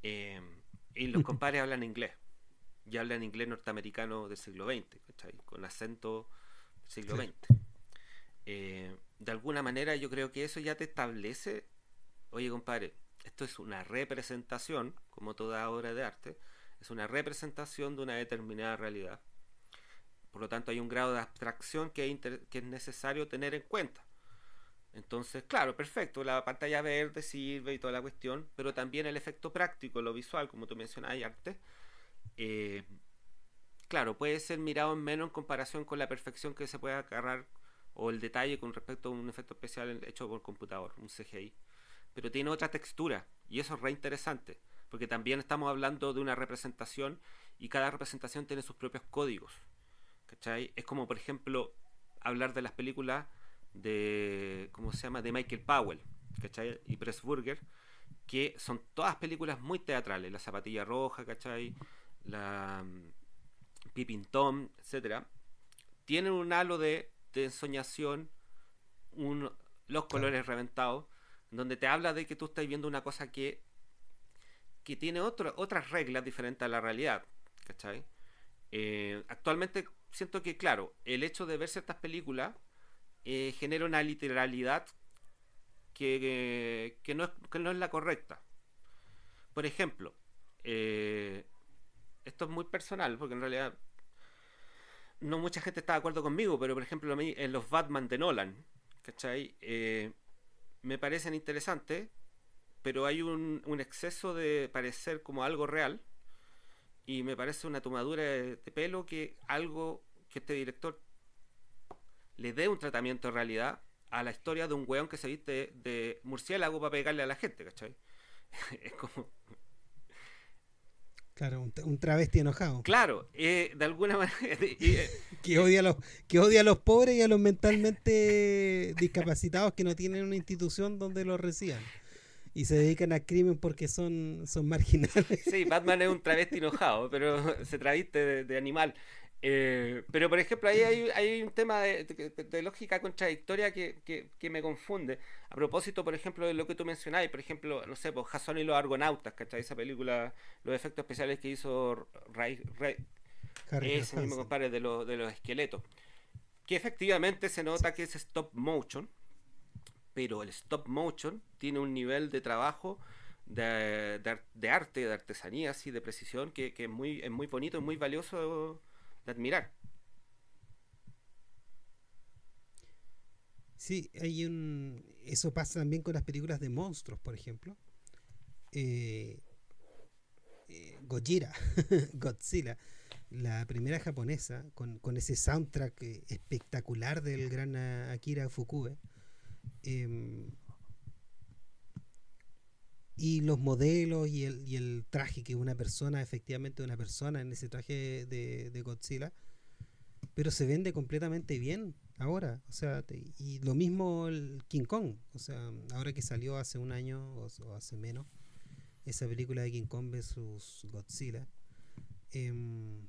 em, y los compadres hablan inglés, y hablan inglés norteamericano del siglo XX, ¿cachai? Con acento del siglo
Claro.
XX. De alguna manera yo creo que eso ya te establece, oye compadre, esto es una representación, como toda obra de arte, es una representación de una determinada realidad. Por lo tanto hay un grado de abstracción que es necesario tener en cuenta. Entonces, claro, perfecto, la pantalla verde sirve y toda la cuestión, pero también el efecto práctico, lo visual, como tú mencionas, hay arte, eh, claro, puede ser mirado en menos en comparación con la perfección que se puede agarrar o el detalle con respecto a un efecto especial hecho por computador, un CGI. Pero tiene otra textura y eso es re interesante, porque también estamos hablando de una representación y cada representación tiene sus propios códigos, ¿cachai? Es como, por ejemplo, hablar de las películas de, ¿cómo se llama?, de Michael Powell, ¿cachai? Y Pressburger, que son todas películas muy teatrales, La Zapatilla Roja, ¿cachai? La Peeping Tom, etcétera, tienen un halo de ensoñación, un, los
Claro.
colores reventados, donde te habla de que tú estás viendo una cosa que tiene otras reglas diferentes a la realidad, ¿cachai? Actualmente siento que, claro, el hecho de ver ciertas películas genera una literalidad que no es la correcta. Por ejemplo, eh, esto es muy personal, porque en realidad no mucha gente está de acuerdo conmigo, pero por ejemplo a mí en los Batman de Nolan, ¿cachai? Me parecen interesantes, pero hay un exceso de parecer como algo real y me parece una tomadura de pelo que algo que este director le dé un tratamiento de realidad a la historia de un weón que se viste de murciélago para pegarle a la gente, ¿cachai? Es como,
Claro, un travesti enojado.
claro, de alguna manera,
Que odia a los, que odia a los pobres y a los mentalmente discapacitados que no tienen una institución donde los reciban. Y se dedican al crimen porque son marginales.
sí, Batman es un travesti enojado, pero se traviste de animal. Pero por ejemplo, ahí hay un tema de lógica contradictoria que me confunde. A propósito, por ejemplo, de lo que tú mencionabas, por ejemplo, no sé, pues Jason y los Argonautas, ¿cachai? Esa película, los efectos especiales que hizo
Harry
ese mismo
Hansen.
compadre de los esqueletos. Que efectivamente se nota que es stop motion, pero el stop motion tiene un nivel de trabajo de arte, de artesanía, así, de precisión, que es muy bonito, es muy valioso de admirar.
Sí, eso pasa también con las películas de monstruos, por ejemplo. Eh, Gojira, Godzilla, la primera japonesa, con ese soundtrack espectacular del gran Akira Fukue. eh, y los modelos y el traje, que una persona, efectivamente una persona en ese traje de Godzilla, pero se vende completamente bien ahora. O sea, y lo mismo el King Kong. O sea, ahora que salió hace un año o hace menos, esa película de King Kong versus Godzilla, em,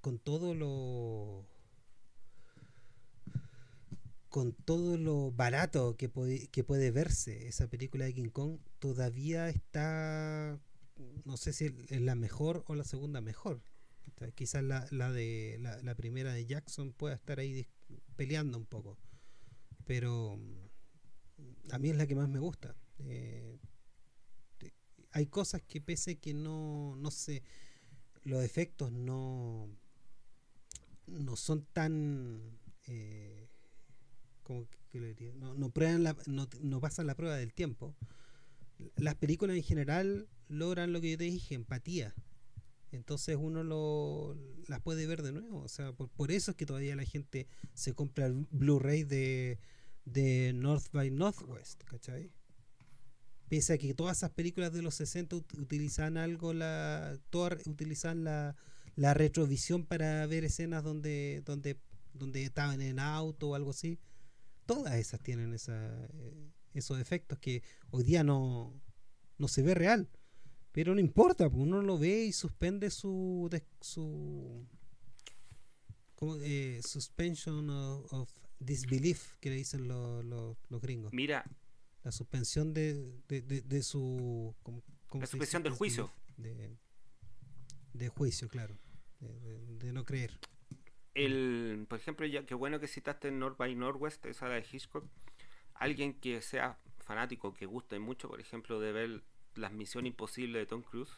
con todo lo barato que puede verse esa película de King Kong, todavía está, no sé si es la mejor o la segunda mejor. Quizás la primera de Jackson pueda estar ahí peleando un poco, pero a mí es la que más me gusta. Hay cosas que, pese que no sé, los efectos no son tan, como que le diría, no prueban no pasan la prueba del tiempo. Las películas en general logran lo que yo te dije, empatía. Entonces uno las puede ver de nuevo. O sea, por eso es que todavía la gente se compra el Blu-ray de North by Northwest, ¿cachai? Pese a que todas esas películas de los 60 utilizaban todas utilizaban la retrovisión para ver escenas donde estaban en auto o algo así. Todas esas tienen esos efectos que hoy día no se ve real. Pero no importa, pues uno lo ve y suspende su suspension of disbelief, que le dicen los gringos.
Mira,
La suspensión de su, ¿cómo
la
se dice?
suspensión del
Disbelief,
juicio.
de juicio, claro, de no creer.
Por ejemplo, ya qué bueno que citaste North by Northwest, esa de Hitchcock. Alguien que sea fanático, que guste mucho, por ejemplo, de ver las Misión Imposible de Tom Cruise.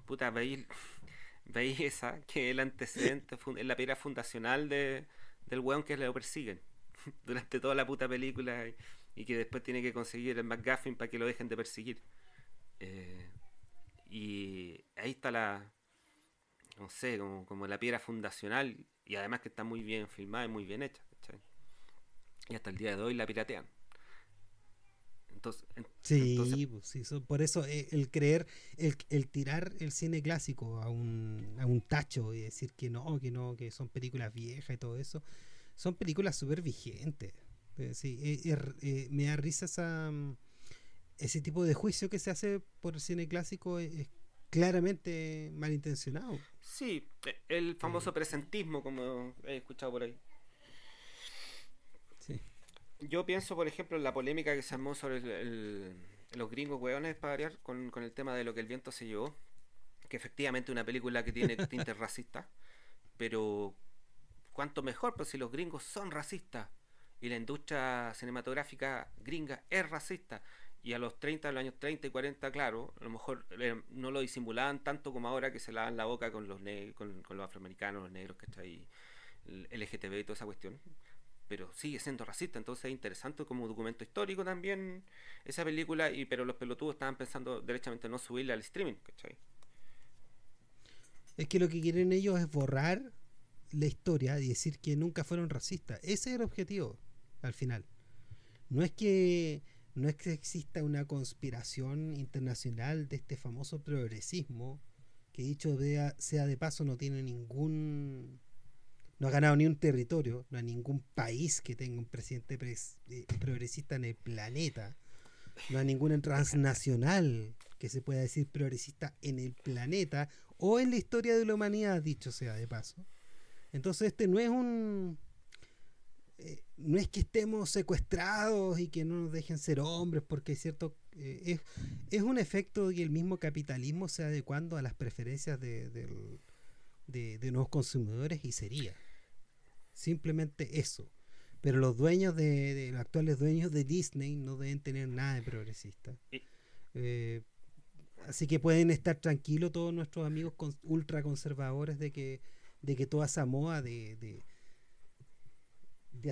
Puta, veis esa, que es el antecedente, es la piedra fundacional del weón que lo persiguen durante toda la puta película y que después tiene que conseguir el McGuffin para que lo dejen de perseguir. Eh, y ahí está no sé, como la piedra fundacional y además que está muy bien filmada y muy bien hecha, ¿cachai? Y hasta el día de hoy la piratean. Entonces,
Sí, pues, sí, por eso el creer, el tirar el cine clásico a un tacho y decir que no, que son películas viejas y todo eso, son películas súper vigentes. Sí, me da risa ese tipo de juicio que se hace por el cine clásico, es claramente malintencionado.
sí, el
Eh,
famoso presentismo, como he escuchado por ahí.
sí.
Yo pienso, por ejemplo, en la polémica que se armó sobre los gringos hueones, para variar, con el tema de lo que el viento se llevó, que efectivamente es una película que tiene tintes racistas, pero cuánto mejor, pues si los gringos son racistas y la industria cinematográfica gringa es racista. Y a los 30, a los años 30 y 40, claro, a lo mejor no lo disimulaban tanto como ahora que se lavan la boca con con los afroamericanos, los negros, ¿cachai? El LGTB y toda esa cuestión. Pero sigue siendo racista, entonces es interesante como documento histórico también esa película, pero los pelotudos estaban pensando derechamente no subirla al streaming, ¿cachai?
Es que lo que quieren ellos es borrar la historia y decir que nunca fueron racistas. Ese es el objetivo, al final. No es que no es que exista una conspiración internacional de este famoso progresismo que sea de paso no tiene ningún, no ha ganado ni un territorio, no hay ningún país que tenga un presidente progresista en el planeta, no hay ninguna transnacional que se pueda decir progresista en el planeta o en la historia de la humanidad, dicho sea de paso. Entonces este no es no es que estemos secuestrados y que no nos dejen ser hombres, porque es cierto, es un efecto y el mismo capitalismo se adecuando a las preferencias de nuevos consumidores y sería simplemente eso. Pero los actuales dueños de Disney no deben tener nada de progresista.
Y,
Eh, Así que pueden estar tranquilos todos nuestros amigos ultra conservadores de que toda esa moda de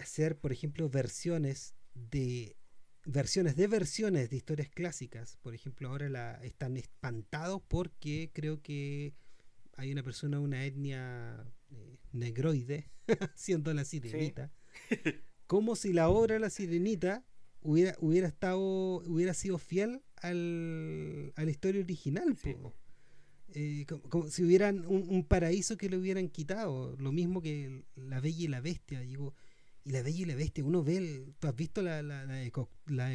hacer, por ejemplo, versiones de historias clásicas. Por ejemplo, ahora están espantados porque creo que hay una persona, una etnia negroide, siendo la
sí,
sirenita, como si la obra de la sirenita hubiera sido fiel a la historia original,
sí,
po.
po.
Como si hubieran un paraíso que le hubieran quitado, lo mismo que la Bella y la Bestia. Digo, y la Bella y la Bestia, uno ve, tú has visto la de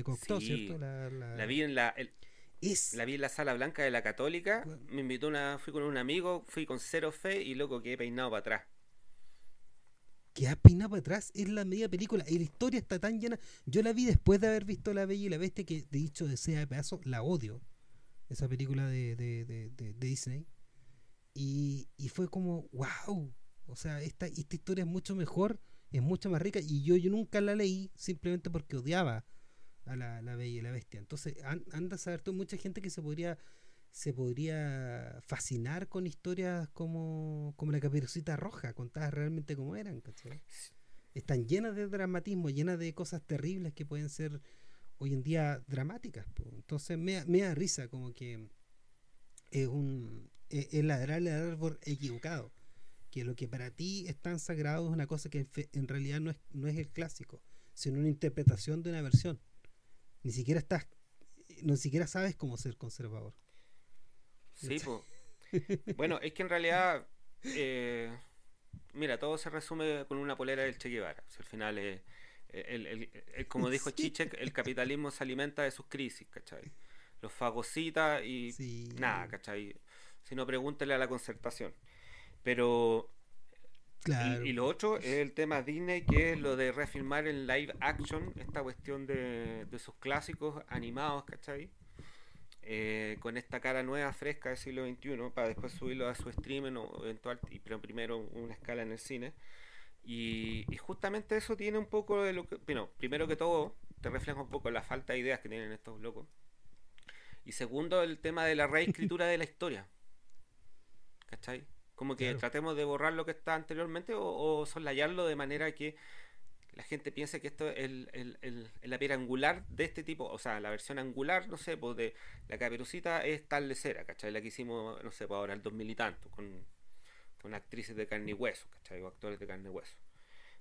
Cocteau, ¿cierto?
Sí, la vi en
Es
la vi en la sala blanca de la Católica, me invitó fui con un amigo, fui con cero fe y loco quedé peinado para atrás.
que ha peinado para atrás, es la media película, y la historia está tan llena. Yo la vi después de haber visto La Bella y la Bestia, que de dicho de sea de pedazo, la odio, esa película de Disney. Y fue como, wow, o sea, esta historia es mucho mejor, es mucho más rica, y yo nunca la leí simplemente porque odiaba a la Bella y la Bestia. Entonces, anda a saber tú, mucha gente que se podría fascinar con historias como la Caperucita Roja, contadas realmente como eran, ¿cachai? Están llenas de dramatismo, llenas de cosas terribles que pueden ser hoy en día dramáticas, po. Entonces me da risa como que es ladrarle al árbol equivocado, que lo que para ti es tan sagrado es una cosa que en realidad no es el clásico, sino una interpretación de una versión. Ni siquiera estás, ni siquiera sabes cómo ser conservador.
Sí, pues. Bueno, es que en realidad, eh, mira, todo se resume con una polera del Che Guevara. Si al final, como dijo
Sí,
Chichek, el capitalismo se alimenta de sus crisis, ¿cachai? Los fagocita y nada,
sí,
¿cachai? Si no, pregúntele a la concertación. Pero, y
claro.
lo otro es el tema Disney, que es lo de refilmar en live action esta cuestión de sus clásicos animados, ¿cachai? Con esta cara nueva, fresca del siglo XXI, para después subirlo a su streaming o eventual, pero primero una escala en el cine. Y justamente eso tiene un poco de lo que, bueno, primero que todo, te refleja un poco la falta de ideas que tienen estos locos. Y segundo, el tema de la reescritura de la historia, ¿cachai? Como que
Claro.
tratemos de borrar lo que está anteriormente o soslayarlo de manera que la gente piensa que esto es la piedra angular de este tipo, o sea, la versión angular, no sé, pues de la Caperucita es tal de cera, ¿cachai? La que hicimos, no sé, pues ahora el 2000 y tanto, con actrices de carne y hueso, ¿cachai? O actores de carne y hueso.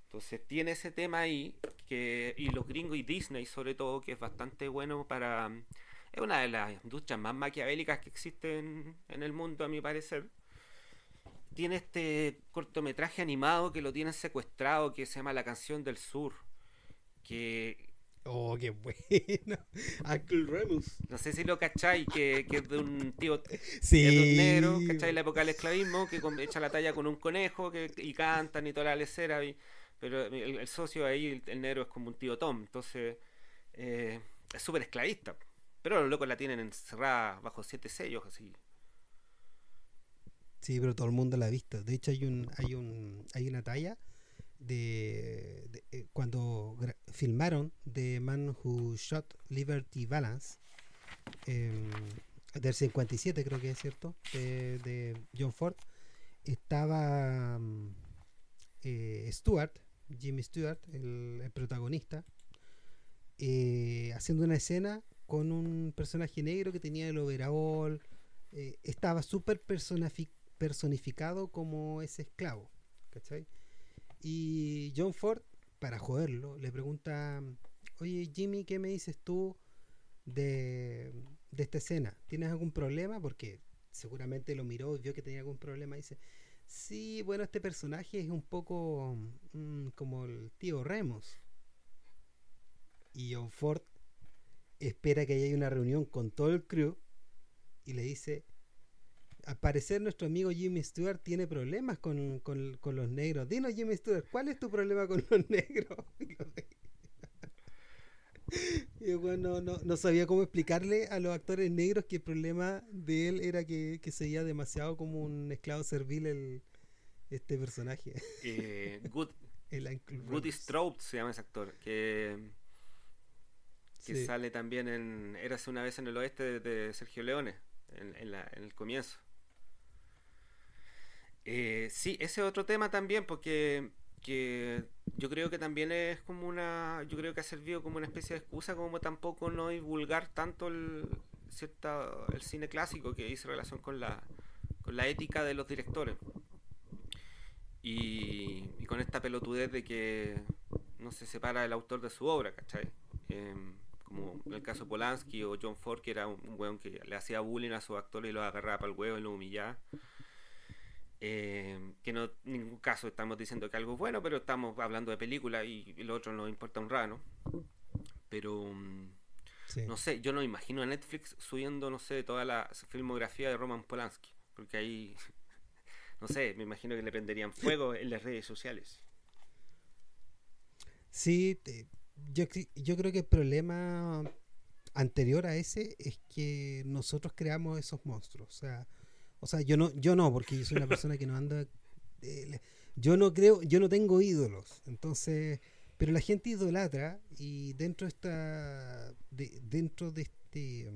Entonces tiene ese tema ahí, y los gringos y Disney sobre todo, que es bastante bueno para... Es una de las industrias más maquiavélicas que existen en el mundo, a mi parecer. Tiene este cortometraje animado que lo tienen secuestrado, que se llama La Canción del Sur, que
Oh, qué bueno. Uncle Remus.
no sé si lo cacháis, que es de un tío, es de un negro,
Sí.
¿cacháis? La época del esclavismo, que echa la talla con un conejo y cantan y toda la lecera, pero el socio ahí, el negro, es como un tío Tom, entonces es súper esclavista. Pero los locos la tienen encerrada bajo 7 sellos, así.
Sí, pero todo el mundo la ha visto. De hecho, hay una talla cuando filmaron The Man Who Shot Liberty Balance, em, del 57 creo que es cierto, de John Ford. Estaba Stewart, Jimmy Stewart, el protagonista, haciendo una escena con un personaje negro que tenía el overall. Estaba súper personificado como ese esclavo, ¿cachai? Y John Ford, para joderlo, le pregunta: oye Jimmy, ¿qué me dices tú de esta escena? ¿Tienes algún problema? Porque seguramente lo miró y vio que tenía algún problema. Y dice: sí, bueno, este personaje es un poco como el tío Remus. Y John Ford espera que haya una reunión con todo el crew y le dice: al parecer nuestro amigo Jimmy Stewart tiene problemas con los negros. Dinos, Jimmy Stewart, ¿cuál es tu problema con los negros? Y bueno, no sabía cómo explicarle a los actores negros que el problema de él era que se veía demasiado como un esclavo servil este personaje,
Good,
el Uncle
Goody
Remus.
Strode se llama ese actor, que
Sí.
sale también en Érase una vez en el oeste de Sergio Leone, en el comienzo. Sí, ese otro tema también, porque que yo creo que también es como yo creo que ha servido como una especie de excusa, como tampoco no divulgar tanto el cine clásico, que dice relación con la ética de los directores, y con esta pelotudez de que no se separa el autor de su obra, ¿cachai? Como en el caso de Polanski o John Ford, que era un weón que le hacía bullying a sus actores y los agarraba para el huevo y los humillaba. Que no, en ningún caso estamos diciendo que algo es bueno, pero estamos hablando de película y lo otro nos importa un rano. Pero
Sí.
no sé, yo no imagino a Netflix subiendo, no sé, toda la filmografía de Roman Polanski, porque ahí, no sé, me imagino que le prenderían fuego en las redes sociales.
Sí, yo creo que el problema anterior a ese es que nosotros creamos esos monstruos. O sea, yo no, porque yo soy una persona que no anda. eh, yo no creo, yo no tengo ídolos. Entonces, pero la gente idolatra y dentro de este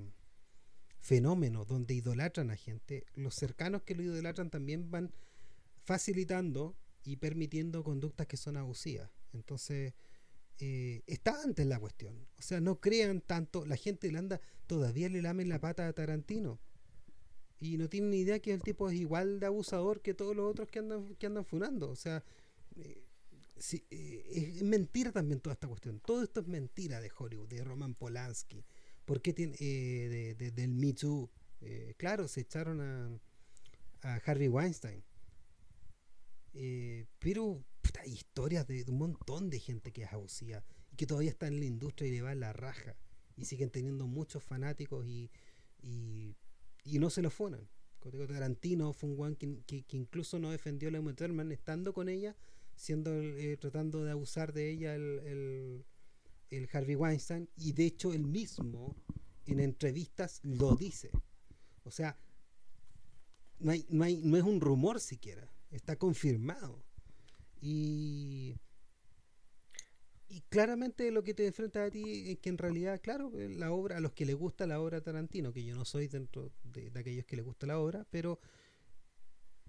fenómeno donde idolatran a gente, los cercanos que lo idolatran también van facilitando y permitiendo conductas que son abusivas. Entonces, está antes la cuestión. O sea, no crean tanto. La gente le anda, todavía le lamen la pata a Tarantino. Y no tienen ni idea que el tipo es igual de abusador que todos los otros que andan funando. O sea, eh, sí, es mentira también toda esta cuestión. Todo esto es mentira de Hollywood, de Roman Polanski. ¿Por qué del Me Too? Claro, se echaron a Harvey Weinstein. Pero puta, hay historias de un montón de gente que es abusiva y que todavía está en la industria y le va en la raja. Y siguen teniendo muchos fanáticos y, y no se lo funan. Tarantino fue un guan que incluso no defendió a la Uma Thurman estando con ella, tratando de abusar de ella el Harvey Weinstein, y de hecho él mismo en entrevistas lo dice. O sea, no es un rumor siquiera, está confirmado. Y, y claramente lo que te enfrenta a ti es que en realidad, claro, la obra, a los que les gusta la obra de Tarantino, que yo no soy dentro de aquellos que les gusta la obra, pero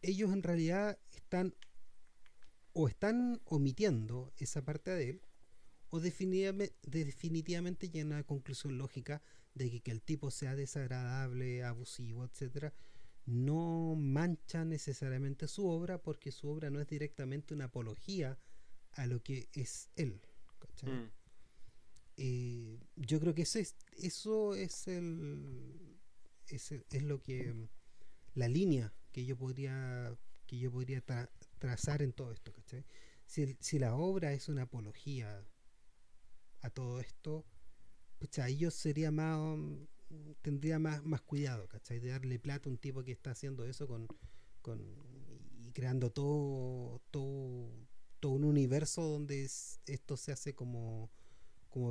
ellos en realidad están omitiendo esa parte de él, o definitivamente llegan a la conclusión lógica de que el tipo sea desagradable, abusivo, etcétera, no mancha necesariamente su obra, porque su obra no es directamente una apología a lo que es él, ¿cachai?
Mm.
Yo creo que eso es lo que la línea que yo podría trazar en todo esto, ¿cachai? Si la obra es una apología a todo esto, pucha, ahí yo sería más tendría más cuidado, ¿cachai? De darle plata a un tipo que está haciendo eso con y creando todo un universo donde esto se hace como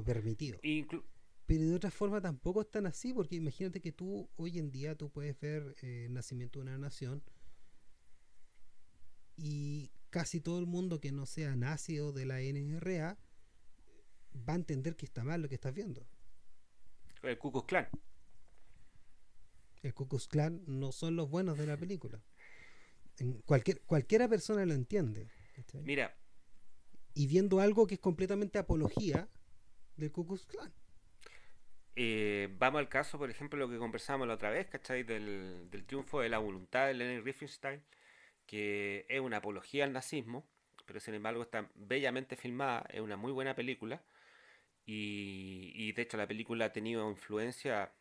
permitido.
Inclu-
Pero de otra forma tampoco es tan así, porque imagínate que tú hoy en día tú puedes ver el nacimiento de una nación y casi todo el mundo que no sea nazi o de la NRA va a entender que está mal lo que estás viendo.
el Ku Klux Klan.
El Ku Klux Klan no son los buenos de la película. Cualquiera persona lo entiende, ¿cachai?
Mira,
Y viendo algo que es completamente apología del Ku Klux Klan.
vamos al caso, por ejemplo, lo que conversamos la otra vez, ¿cachai? Del triunfo de la voluntad de Leni Riefenstahl, que es una apología al nazismo, pero sin embargo está bellamente filmada, es una muy buena película, y de hecho la película ha tenido influencia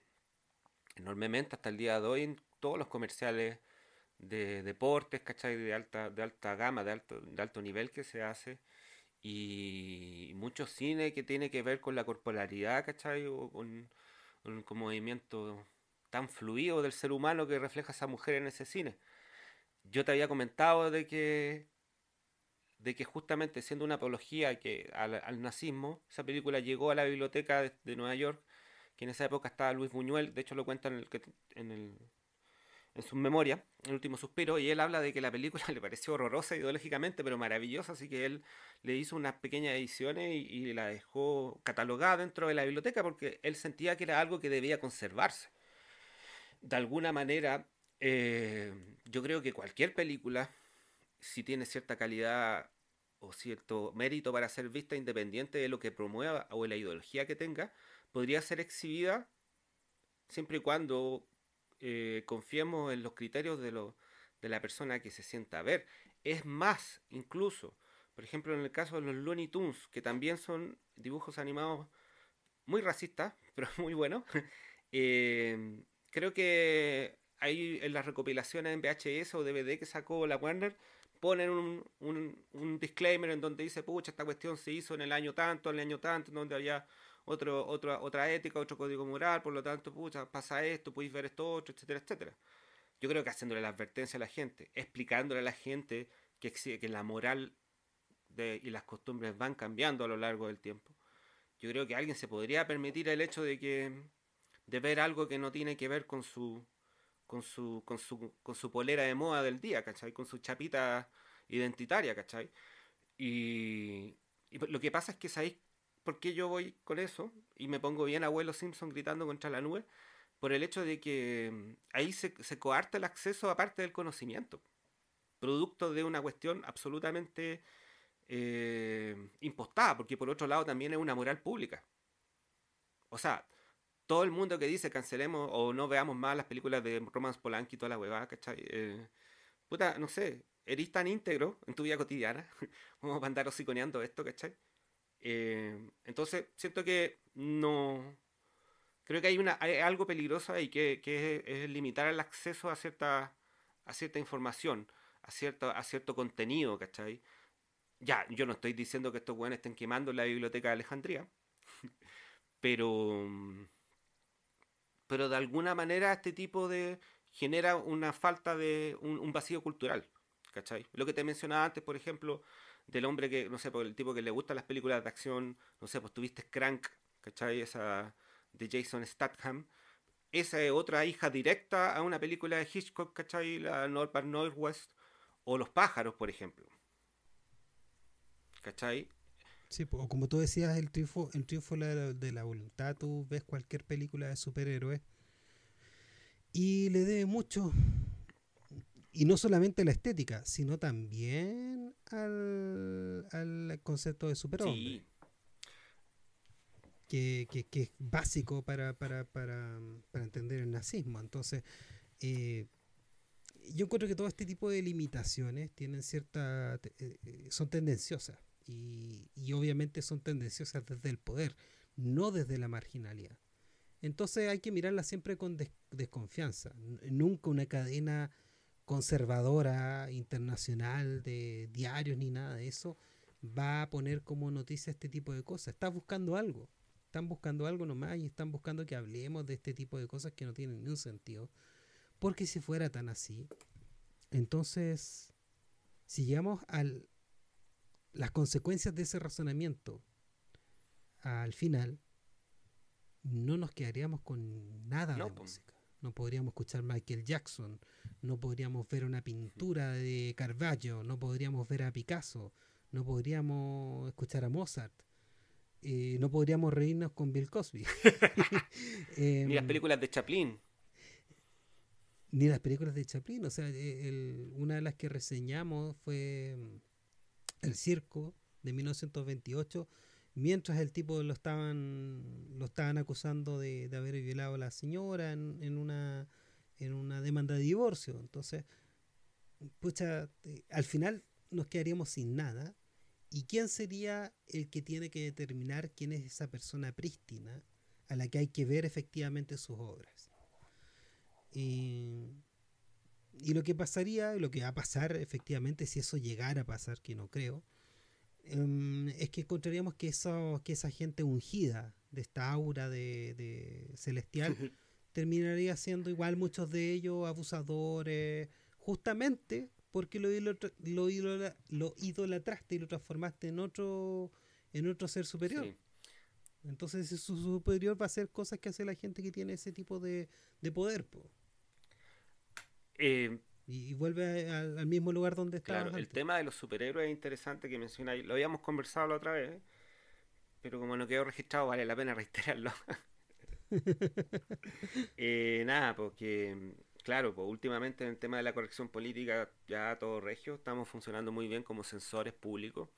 enormemente hasta el día de hoy en todos los comerciales de deportes, ¿cachai? De alta gama, de alto nivel que se hace. Y mucho cine que tiene que ver con la corporalidad, ¿cachai? O con movimiento tan fluido del ser humano que refleja esa mujer en ese cine. Yo te había comentado de que justamente siendo una apología al nazismo, esa película llegó a la biblioteca de Nueva York, que en esa época estaba Luis Buñuel, de hecho lo cuenta en sus memorias, El último suspiro, y él habla de que la película le pareció horrorosa ideológicamente, pero maravillosa, así que él le hizo unas pequeñas ediciones y la dejó catalogada dentro de la biblioteca porque él sentía que era algo que debía conservarse. De alguna manera, yo creo que cualquier película, si tiene cierta calidad o cierto mérito para ser vista independiente de lo que promueva o de la ideología que tenga, podría ser exhibida siempre y cuando confiemos en los criterios de la persona que se sienta a ver. Es más, incluso, por ejemplo, en el caso de los Looney Tunes, que también son dibujos animados muy racistas, pero muy buenos, creo que ahí en las recopilaciones en VHS o DVD que sacó la Warner, ponen un disclaimer en donde dice, pucha, esta cuestión se hizo en el año tanto, en el año tanto, en donde había otra ética, otro código moral, por lo tanto, pucha, pasa esto, podéis ver esto otro, etcétera, etcétera. Yo creo que haciéndole la advertencia a la gente, explicándole a la gente que la moral y las costumbres van cambiando a lo largo del tiempo. Yo creo que alguien se podría permitir el hecho de ver algo que no tiene que ver con su polera de moda del día, ¿cachai? Con su chapita identitaria, ¿cachai? Y lo que pasa es que, ¿sabéis por qué yo voy con eso? Y me pongo bien abuelo Simpson gritando contra la nube, por el hecho de que ahí se coarta el acceso a parte del conocimiento, producto de una cuestión absolutamente impostada, porque por otro lado también es una moral pública. O sea, todo el mundo que dice cancelemos o no veamos más las películas de Roman Polanski y toda la huevada, ¿cachai? Puta, no sé, eres tan íntegro en tu vida cotidiana como para andar hociconeando esto, ¿cachai? Entonces, siento que no. Creo que hay algo peligroso ahí que es limitar el acceso a cierta información, a cierto contenido, ¿cachai? Ya, yo no estoy diciendo que estos weones estén quemando la biblioteca de Alejandría, pero, pero de alguna manera este tipo de genera una falta de un vacío cultural, ¿cachai? Lo que te mencionaba antes, por ejemplo, del hombre que, no sé, por el tipo que le gustan las películas de acción, no sé, pues tuviste Crank, ¿cachai? Esa de Jason Statham. Esa es otra hija directa a una película de Hitchcock, ¿cachai? La North by Northwest, o Los pájaros, por ejemplo, ¿cachai?
Sí, o como tú decías, el triunfo de la voluntad, tú ves cualquier película de superhéroes y le debe mucho, y no solamente a la estética, sino también al concepto de superhombre,
Sí,
que es básico para entender el nazismo. Entonces, eh, yo encuentro que todo este tipo de limitaciones tienen son tendenciosas. y obviamente son tendenciosas desde el poder, no desde la marginalidad. Entonces hay que mirarla siempre con desconfianza. Nunca una cadena conservadora internacional de diarios ni nada de eso va a poner como noticia este tipo de cosas. Estás buscando algo. Están buscando algo nomás y están buscando que hablemos de este tipo de cosas que no tienen ni un sentido. Porque si fuera tan así, entonces, si llegamos a las consecuencias de ese razonamiento al final, no nos quedaríamos con nada de
No, po.
música. No podríamos escuchar Michael Jackson, no podríamos ver una pintura de Caravaggio, no podríamos ver a Picasso, no podríamos escuchar a Mozart, no podríamos reírnos con Bill Cosby.
Ni las
Em,
películas de Chaplin.
Ni las películas de Chaplin. O sea, una de las que reseñamos fue El Circo de 1928, mientras el tipo lo estaban acusando de haber violado a la señora en una demanda de divorcio. Entonces, pucha, al final nos quedaríamos sin nada. ¿Y quién sería el que tiene que determinar quién es esa persona prístina a la que hay que ver efectivamente sus obras? Y, y lo que pasaría, lo que va a pasar efectivamente, si eso llegara a pasar, que no creo, es que encontraríamos que esa gente ungida de esta aura de celestial terminaría siendo igual muchos de ellos abusadores, justamente porque lo idolatraste y lo transformaste en otro ser superior.
Sí.
Entonces su superior va a hacer cosas que hace la gente que tiene ese tipo de poder, po.
Eh,
Y vuelve al mismo lugar donde estabas
claro, el
antes.
tema de los superhéroes es interesante que mencionáis. Lo habíamos conversado la otra vez, pero como no quedó registrado, vale la pena reiterarlo. Nada, porque, claro, pues últimamente en el tema de la corrección política, ya todo regio, estamos funcionando muy bien como sensores públicos.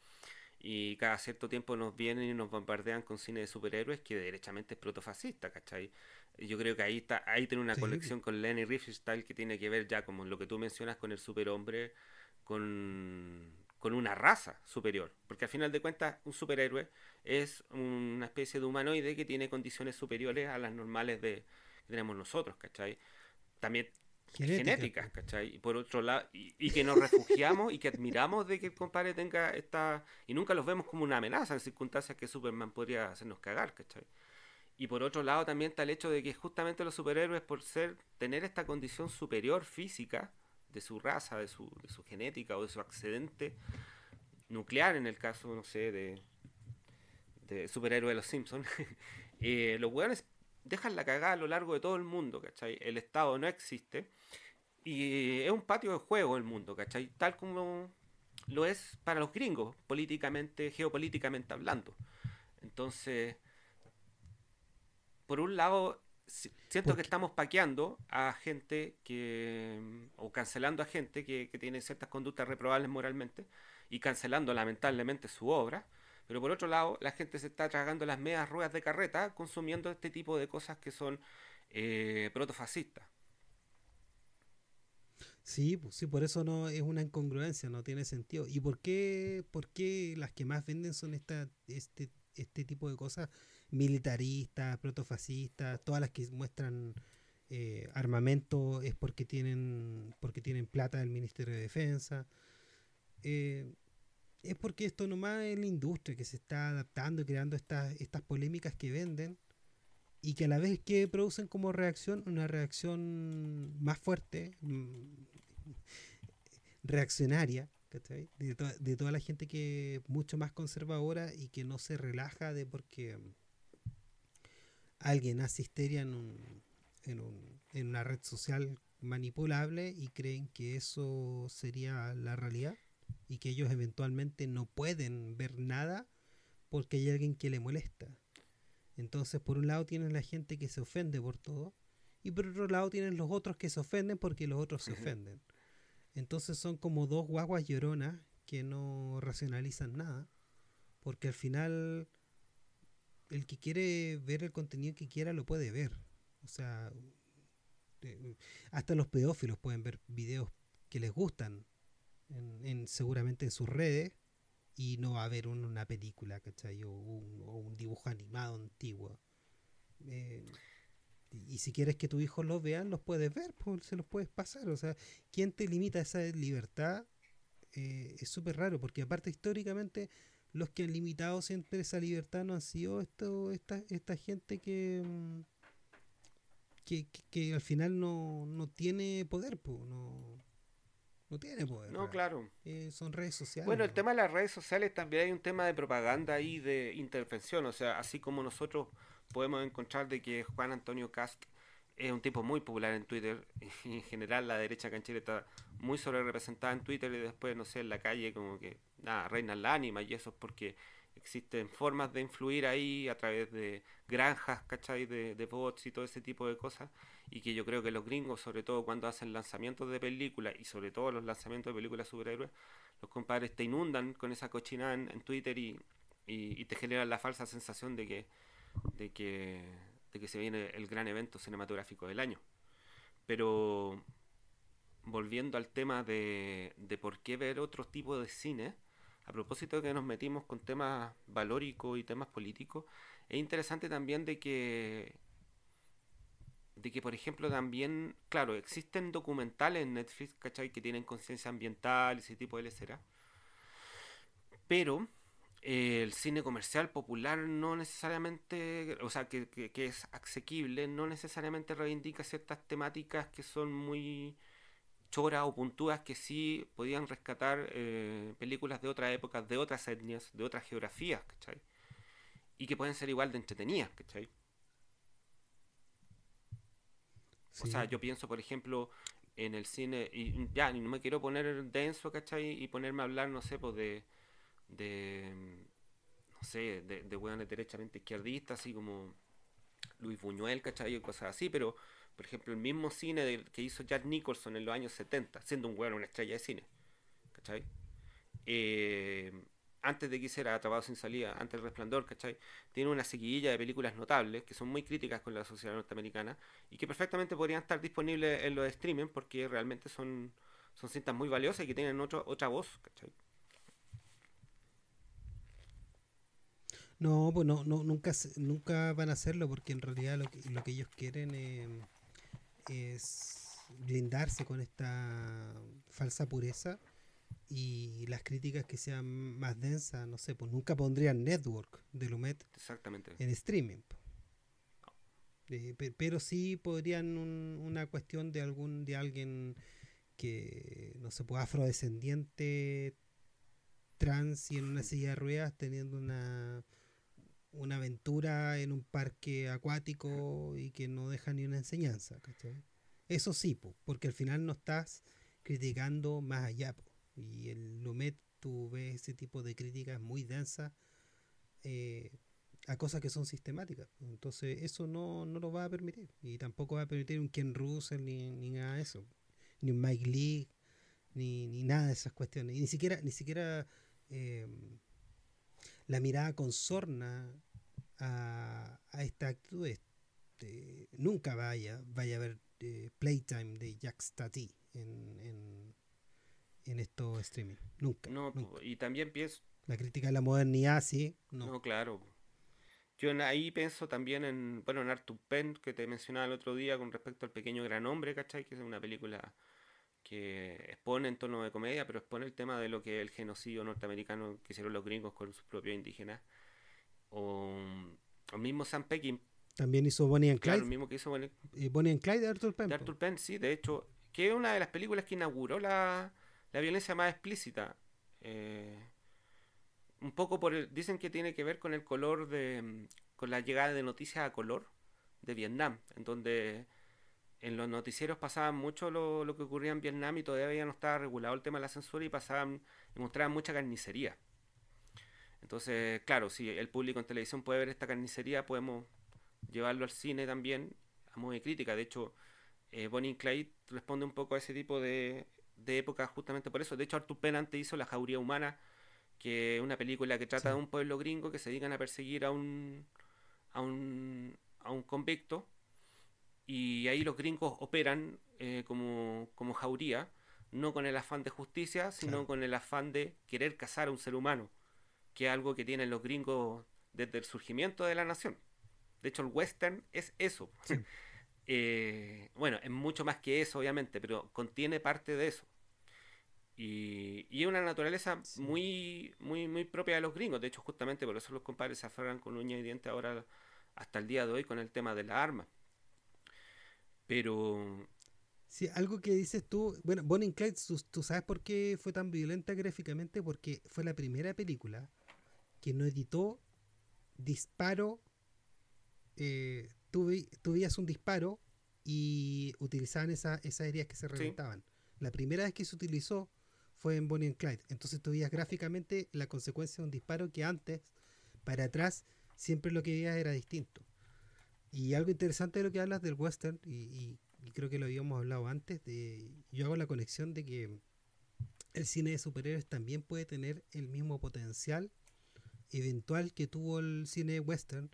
Y cada cierto tiempo nos vienen y nos bombardean con cine de superhéroes que derechamente es protofascista, ¿cachai? Yo creo que ahí tiene una
Sí,
conexión con Lenny Riefenstahl que tiene que ver ya como lo que tú mencionas con el superhombre, con una raza superior. Porque al final de cuentas, un superhéroe es una especie de humanoide que tiene condiciones superiores a las normales que tenemos nosotros, ¿cachai? También
genética,
genéticas,
po.
¿cachai? Y por otro lado, y que nos refugiamos y que admiramos de que el compadre tenga esta... Y nunca los vemos como una amenaza en circunstancias que Superman podría hacernos cagar, ¿cachai? Y por otro lado también está el hecho de que justamente los superhéroes, por tener esta condición superior física de su raza, de su genética o de su accidente nuclear, en el caso, no sé, de superhéroe de los Simpsons, los hueones dejan la cagada a lo largo de todo el mundo, ¿cachai? El Estado no existe y es un patio de juego el mundo, ¿cachai? Tal como lo es para los gringos, políticamente, geopolíticamente hablando. Entonces, por un lado, siento que
Porque,
estamos paqueando a gente o cancelando a gente que tiene ciertas conductas reprobables moralmente y cancelando lamentablemente su obra. Pero por otro lado, la gente se está tragando las medias ruedas de carreta consumiendo este tipo de cosas que son protofascistas.
sí, pues, sí, por eso no es una incongruencia, no tiene sentido. ¿Y por qué las que más venden son este tipo de cosas militaristas, protofascistas, todas las que muestran armamento es porque tienen plata del Ministerio de Defensa? Eh, es porque esto nomás es la industria que se está adaptando y creando estas polémicas que venden y que a la vez que producen como reacción una reacción más fuerte, reaccionaria, ¿cachai? De toda la gente que es mucho más conservadora y que no se relaja de porque alguien hace histeria en una red social manipulable y creen que eso sería la realidad y que ellos eventualmente no pueden ver nada porque hay alguien que le molesta. Entonces, por un lado tienes la gente que se ofende por todo y por otro lado tienes los otros que se ofenden porque los otros se ofenden. Entonces son como dos guaguas lloronas que no racionalizan nada, porque al final el que quiere ver el contenido que quiera lo puede ver. O sea, hasta los pedófilos pueden ver videos que les gustan seguramente en sus redes y no va a haber una película, ¿cachai? O un dibujo animado antiguo. Eh, y si quieres que tus hijos los vean, los puedes ver, pues, se los puedes pasar. O sea, ¿quién te limita esa libertad? Es súper raro, porque aparte históricamente los que han limitado siempre esa libertad no han sido esta gente que al final no tiene poder, pues, no tiene poder
No,
real.
claro.
Son redes sociales,
Bueno, el
¿no?
tema de las redes sociales también hay un tema de propaganda y de intervención, o sea, así como nosotros podemos encontrar de que Juan Antonio Cast es un tipo muy popular en Twitter, y en general la derecha acá en Chile está muy sobre representada en Twitter y después, no sé, en la calle como que, nada, reinan la ánima y eso es porque existen formas de influir ahí a través de granjas, ¿cachai? De bots y todo ese tipo de cosas y que yo creo que los gringos, sobre todo cuando hacen lanzamientos de películas y sobre todo los lanzamientos de películas superhéroes, los compadres te inundan con esa cochinada en Twitter y te generan la falsa sensación de que, de que se viene el gran evento cinematográfico del año. Pero volviendo al tema de por qué ver otro tipo de cine, a propósito de que nos metimos con temas valóricos y temas políticos, es interesante también de que por ejemplo también, claro, existen documentales en Netflix, ¿cachai? Que tienen conciencia ambiental y ese tipo de lecera, pero el cine comercial popular no necesariamente, o sea, que es asequible, no necesariamente reivindica ciertas temáticas que son muy choras o puntúas que sí podían rescatar películas de otras épocas, de otras etnias, de otras geografías, ¿cachai? Y que pueden ser igual de entretenidas, ¿cachai? O sea,
Sí,
yo pienso, por ejemplo, en el cine, y ya, no me quiero poner denso, ¿cachai? Y ponerme a hablar, no sé, pues de no sé, de hueones derechamente izquierdistas, así como Luis Buñuel, ¿cachai? Y cosas así, pero, por ejemplo, el mismo cine que hizo Jack Nicholson en los años 70 siendo un hueón, una estrella de cine, ¿cachai? Eh, antes de que hiciera Atrapado sin salida, antes del Resplandor, ¿cachai? Tiene una seguidilla de películas notables que son muy críticas con la sociedad norteamericana y que perfectamente podrían estar disponibles en los streaming porque realmente son cintas muy valiosas y que tienen otra voz, ¿cachai?
no, pues nunca, nunca van a hacerlo porque en realidad lo que ellos quieren es blindarse con esta falsa pureza y las críticas que sean más densas, no sé, pues nunca pondrían Network de Lumet
Exactamente.
en streaming. Pero sí podrían una cuestión de alguien que, no sé, pues afrodescendiente, trans y en una silla de ruedas teniendo una aventura en un parque acuático y que no deja ni una enseñanza, ¿cachai? Eso sí, po, porque al final no estás criticando más allá, po. Y el Lumet tú ves ese tipo de críticas muy densas eh, a cosas que son sistemáticas. Entonces eso no lo va a permitir. Y tampoco va a permitir un Ken Russell ni nada de eso. Ni un Mike Lee, ni nada de esas cuestiones. Y ni siquiera eh, la mirada con sorna a esta actitud. Nunca vaya a haber playtime de Jack Stati en estos streaming. Nunca,
No,
nunca.
y también pienso,
La crítica de la modernidad, sí, no.
no, claro. Yo ahí pienso también en, bueno, en Arthur Penn, que te mencionaba el otro día con respecto al Pequeño Gran Hombre, ¿cachai? Que es una película que expone en tono de comedia, pero expone el tema de lo que es el genocidio norteamericano que hicieron los gringos con sus propios indígenas. O, o mismo Sam Peckinpah,
También hizo Bonnie and
claro, el
Clyde.
mismo que hizo
Bonnie and Clyde de Arthur
de
Pempo.
Arthur Penn, sí, de hecho, que es una de las películas que inauguró la violencia más explícita. Eh, un poco dicen que tiene que ver con el color con la llegada de noticias a color de Vietnam, en donde en los noticieros pasaban mucho lo que ocurría en Vietnam y todavía no estaba regulado el tema de la censura y pasaban y mostraban mucha carnicería. Entonces, claro, si el público en televisión puede ver esta carnicería, podemos llevarlo al cine también a modo de crítica. De hecho, Bonnie and Clyde responde un poco a ese tipo de época justamente por eso. De hecho, Arthur Penn antes hizo La Jauría Humana, que es una película que trata de
Sí.
un pueblo gringo que se dedican a perseguir a un convicto y ahí los gringos operan como jauría, no con el afán de justicia, sino
Claro.
con el afán de querer cazar a un ser humano. que es algo que tienen los gringos desde el surgimiento de la nación. De hecho, el western es eso.
Sí,
Bueno, es mucho más que eso, obviamente, pero contiene parte de eso. Y es una naturaleza
sí.
muy, muy, muy propia de los gringos. De hecho, justamente por eso los compadres se aferran con uñas y dientes ahora hasta el día de hoy con el tema de las armas. Pero
Sí, algo que dices tú, bueno, Bonnie and Clyde, ¿tú sabes por qué fue tan violenta gráficamente? Porque fue la primera película que no editó disparo, tú veías un disparo y utilizaban esas heridas que se
sí,
reventaban. La primera vez que se utilizó fue en Bonnie and Clyde. Entonces tú veías gráficamente la consecuencia de un disparo que antes, para atrás, siempre lo que veías era distinto. Y algo interesante de lo que hablas del western, y creo que lo habíamos hablado antes, yo hago la conexión de que el cine de superhéroes también puede tener el mismo potencial eventual que tuvo el cine western,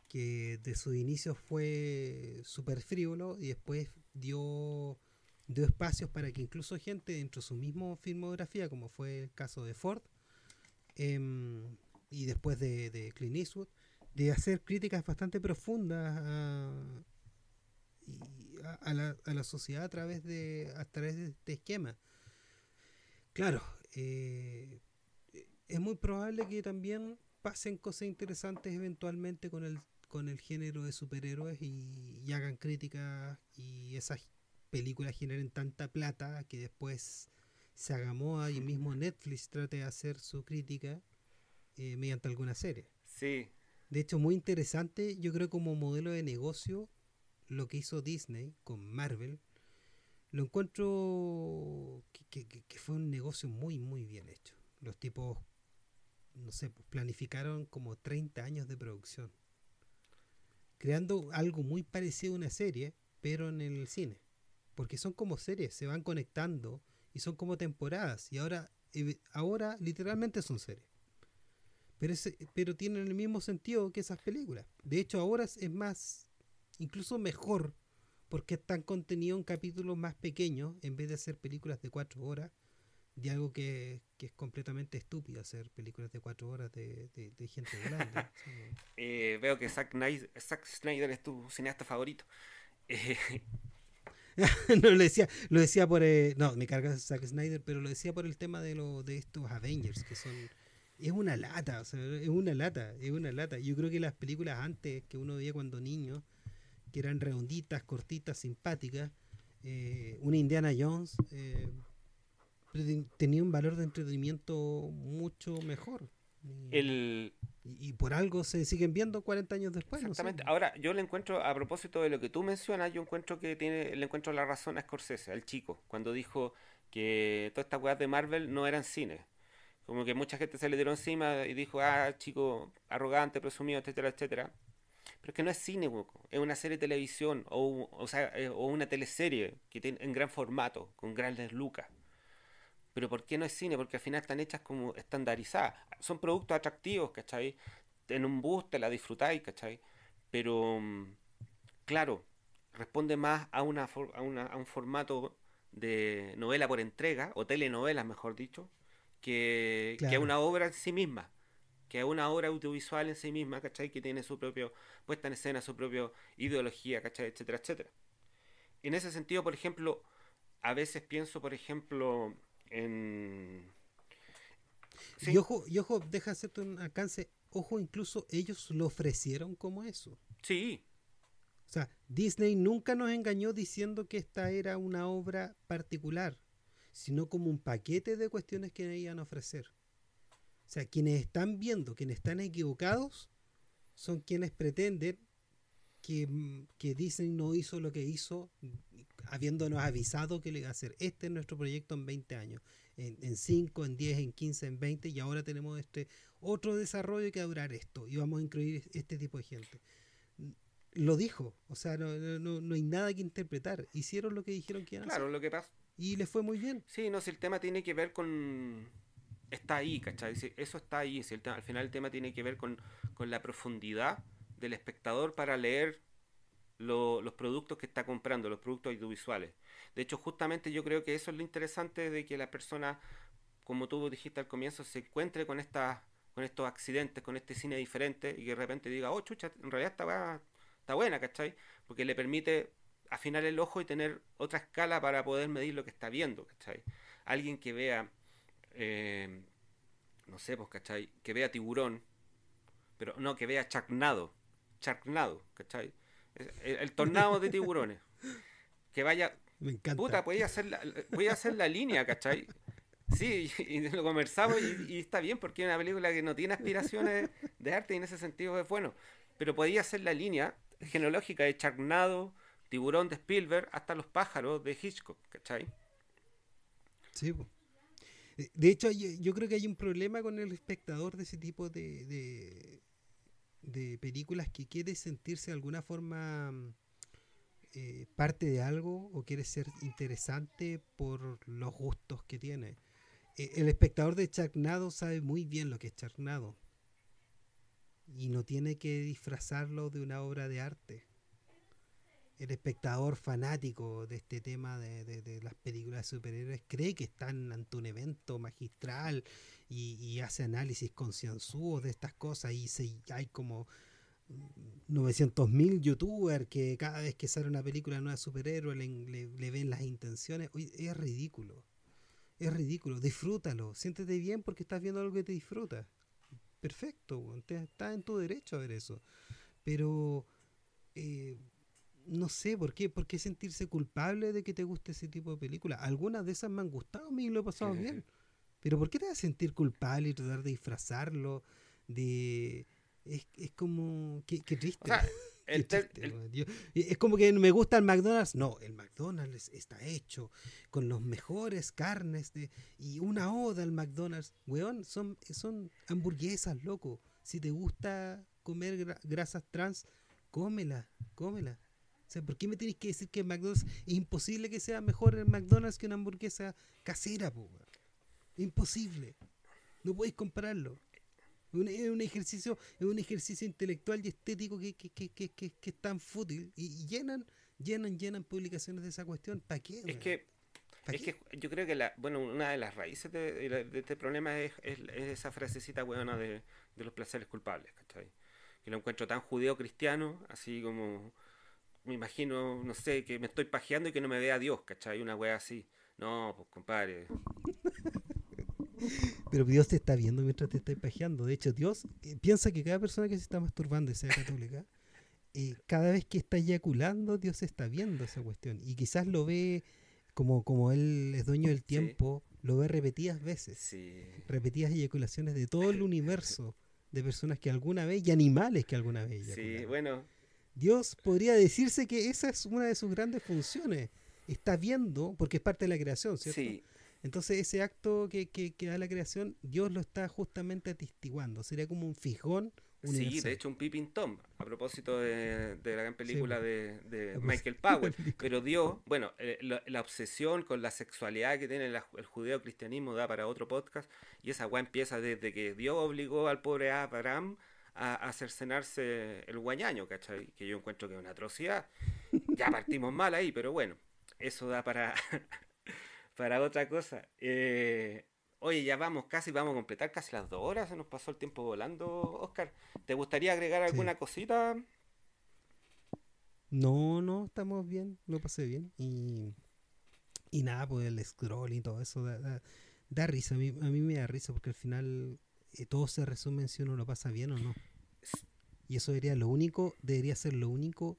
que de sus inicios fue súper frívolo y después dio espacios para que incluso gente dentro de su misma filmografía, como fue el caso de Ford, y después de Clint Eastwood, de hacer críticas bastante profundas a la sociedad a través de este esquema. Claro, es muy probable que también pasen cosas interesantes eventualmente con el género de superhéroes y hagan críticas y esas películas generen tanta plata que después se haga moda y mismo Netflix trate de hacer su crítica mediante alguna serie.
sí,
De hecho, muy interesante, yo creo como modelo de negocio, lo que hizo Disney con Marvel, lo encuentro que fue un negocio muy, muy bien hecho. Los tipos, no sé, pues, planificaron como 30 años de producción, creando algo muy parecido a una serie, pero en el cine. Porque son como series, se van conectando y son como temporadas. Y ahora literalmente son series. Pero tienen el mismo sentido que esas películas. De hecho, ahora es más, incluso mejor, porque están contenidos en capítulos más pequeños en vez de hacer películas de 4 horas, de algo que es completamente estúpido hacer películas de 4 horas de gente volando. Sí.
veo que Zack Snyder es tu cineasta favorito. Eh,
No lo decía por no, me carga Zack Snyder, pero lo decía por el tema de estos Avengers que son es una lata, o sea, es una lata. Yo creo que las películas antes que uno veía cuando niño, que eran redonditas, cortitas, simpáticas, una Indiana Jones tenía un valor de entretenimiento mucho mejor.
el,
Y por algo se siguen viendo 40 años después, no sé.
Exactamente. Ahora, yo le encuentro, a propósito de lo que tú mencionas, yo encuentro que le encuentro la razón a Scorsese, al chico, cuando dijo que todas estas weas de Marvel no eran cine. Como que mucha gente se le dieron encima y dijo, ah, chico, arrogante, presumido, etcétera, etcétera. Pero es que no es cine, weco. Es una serie de televisión o sea, o una teleserie que tiene en gran formato, con grandes lucas. Pero ¿por qué no es cine? Porque al final están hechas como estandarizadas. Son productos atractivos, ¿cachai? En un bus te la disfrutáis, ¿cachai? Pero, claro, responde más a, a un formato de novela por entrega, o telenovela, mejor dicho, que a
Claro.
una obra en sí misma, que a una obra audiovisual en sí misma, ¿cachai? Que tiene su propio puesta en escena, su propia ideología, ¿cachai? Etcétera, etcétera. En ese sentido, por ejemplo, a veces pienso, por ejemplo, en... Sí,
Y ojo, deja hacerte un alcance. Ojo, incluso ellos lo ofrecieron como eso.
sí,
O sea, Disney nunca nos engañó diciendo que esta era una obra particular, sino como un paquete de cuestiones que iban a ofrecer. O sea, quienes están viendo, quienes están equivocados, son quienes pretenden que Disney no hizo lo que hizo habiéndonos avisado que le iba a hacer. Este es nuestro proyecto en 20 años, en 5, en 10, en 15, en 20, y ahora tenemos este otro desarrollo que va a durar esto, y vamos a incluir este tipo de gente. Lo dijo, o sea, no hay nada que interpretar. Hicieron lo que dijeron que iban a
claro,
hacer
lo que pasa...
y les fue muy bien.
Sí, no, si el tema tiene que ver con... Está ahí, ¿cachai? Si eso está ahí. Si al final el tema tiene que ver con la profundidad del espectador para leer los productos que está comprando, los productos audiovisuales. De hecho, justamente yo creo que eso es lo interesante de que la persona, como tú dijiste al comienzo, se encuentre con estas con estos accidentes, con este cine diferente, y que de repente diga, oh, chucha, en realidad está buena, ¿cachai? Porque le permite afinar el ojo y tener otra escala para poder medir lo que está viendo, ¿cachai? Alguien que vea, eh, no sé, pues, ¿cachai? Que vea Tiburón, pero no, que vea Sharknado, ¿cachai? El tornado de tiburones. Que vaya,
Me
puta,
encanta.
voy a hacer la línea, ¿cachai? Sí, y lo conversamos y está bien porque es una película que no tiene aspiraciones de arte y en ese sentido es bueno. Pero podía hacer la línea genealógica de Sharknado, Tiburón de Spielberg, hasta Los pájaros de Hitchcock, ¿cachai?
Sí, po. De hecho, yo creo que hay un problema con el espectador de ese tipo de películas que quiere sentirse de alguna forma parte de algo o quiere ser interesante por los gustos que tiene. El espectador de Sharknado sabe muy bien lo que es Sharknado y no tiene que disfrazarlo de una obra de arte. El espectador fanático de este tema de las películas de superhéroes cree que están ante un evento magistral y hace análisis concienzudos de estas cosas y hay como 900.000 youtubers que cada vez que sale una película nueva de superhéroe le ven las intenciones. Oye, es ridículo. Es ridículo. Disfrútalo. Siéntete bien porque estás viendo algo que te disfruta. Perfecto. Estás en tu derecho a ver eso. Pero eh, no sé por qué sentirse culpable de que te guste ese tipo de películas. Algunas de esas me han gustado a mí y lo he pasado bien. Pero ¿por qué te vas a sentir culpable y tratar de disfrazarlo? De es como qué
O
triste.
sea,
Qué
el, ter-
triste.
el-
Es como que me gusta el McDonald's. No, el McDonald's está hecho con los mejores carnes y una oda al McDonald's. Weón, son hamburguesas, loco. Si te gusta comer grasas trans, cómela. O sea, ¿por qué me tienes que decir que McDonald's es imposible que sea mejor el McDonald's que una hamburguesa casera, po, weón? Imposible. No podéis compararlo. Es un ejercicio intelectual y estético que es tan fútil y llenan publicaciones de esa cuestión. ¿Para qué,
es
weón?
que
¿Para
Es
qué?
que yo creo que bueno, una de las raíces de este problema es esa frasecita weona de los placeres culpables, ¿cachai? Que lo encuentro tan judeo-cristiano, así como, me imagino, no sé, que me estoy pajeando y que no me vea Dios, ¿cachai? Una wea así. No, pues compadre.
Pero Dios te está viendo mientras te estás pajeando. De hecho, Dios piensa que cada persona que se está masturbando y sea católica, cada vez que está eyaculando, Dios está viendo esa cuestión. Y quizás lo ve como Él es dueño del
Sí,
tiempo, lo ve repetidas veces.
sí,
Repetidas eyaculaciones de todo el universo de personas que alguna vez y animales que alguna vez
sí,
eyacularon.
bueno,
Dios podría decirse que esa es una de sus grandes funciones. Está viendo, porque es parte de la creación, ¿cierto?
sí,
Entonces ese acto que da la creación, Dios lo está justamente atestiguando. Sería como un fijón
sí, de
universal.
hecho un Pippin Tom, a propósito de la gran
Sí,
película
po,
de
a
Michael
propósito de la
Powell,
película.
pero Dios, bueno, la obsesión con la sexualidad que tiene el judeo-cristianismo da para otro podcast, y esa weá empieza desde que Dios obligó al pobre Abraham a cercenarse el guañaño, ¿cachai? Que yo encuentro que es una atrocidad. Ya partimos mal ahí, pero bueno, eso da para, para otra cosa. Oye, ya vamos a completar casi las 2 horas, se nos pasó el tiempo volando, Oscar. ¿Te gustaría agregar
Sí.
alguna cosita?
No, estamos bien, lo pasé bien. Y nada, pues el scroll y todo eso da risa. A mí me da risa porque al final todo se resume en si uno lo pasa bien o no. Y eso debería ser lo único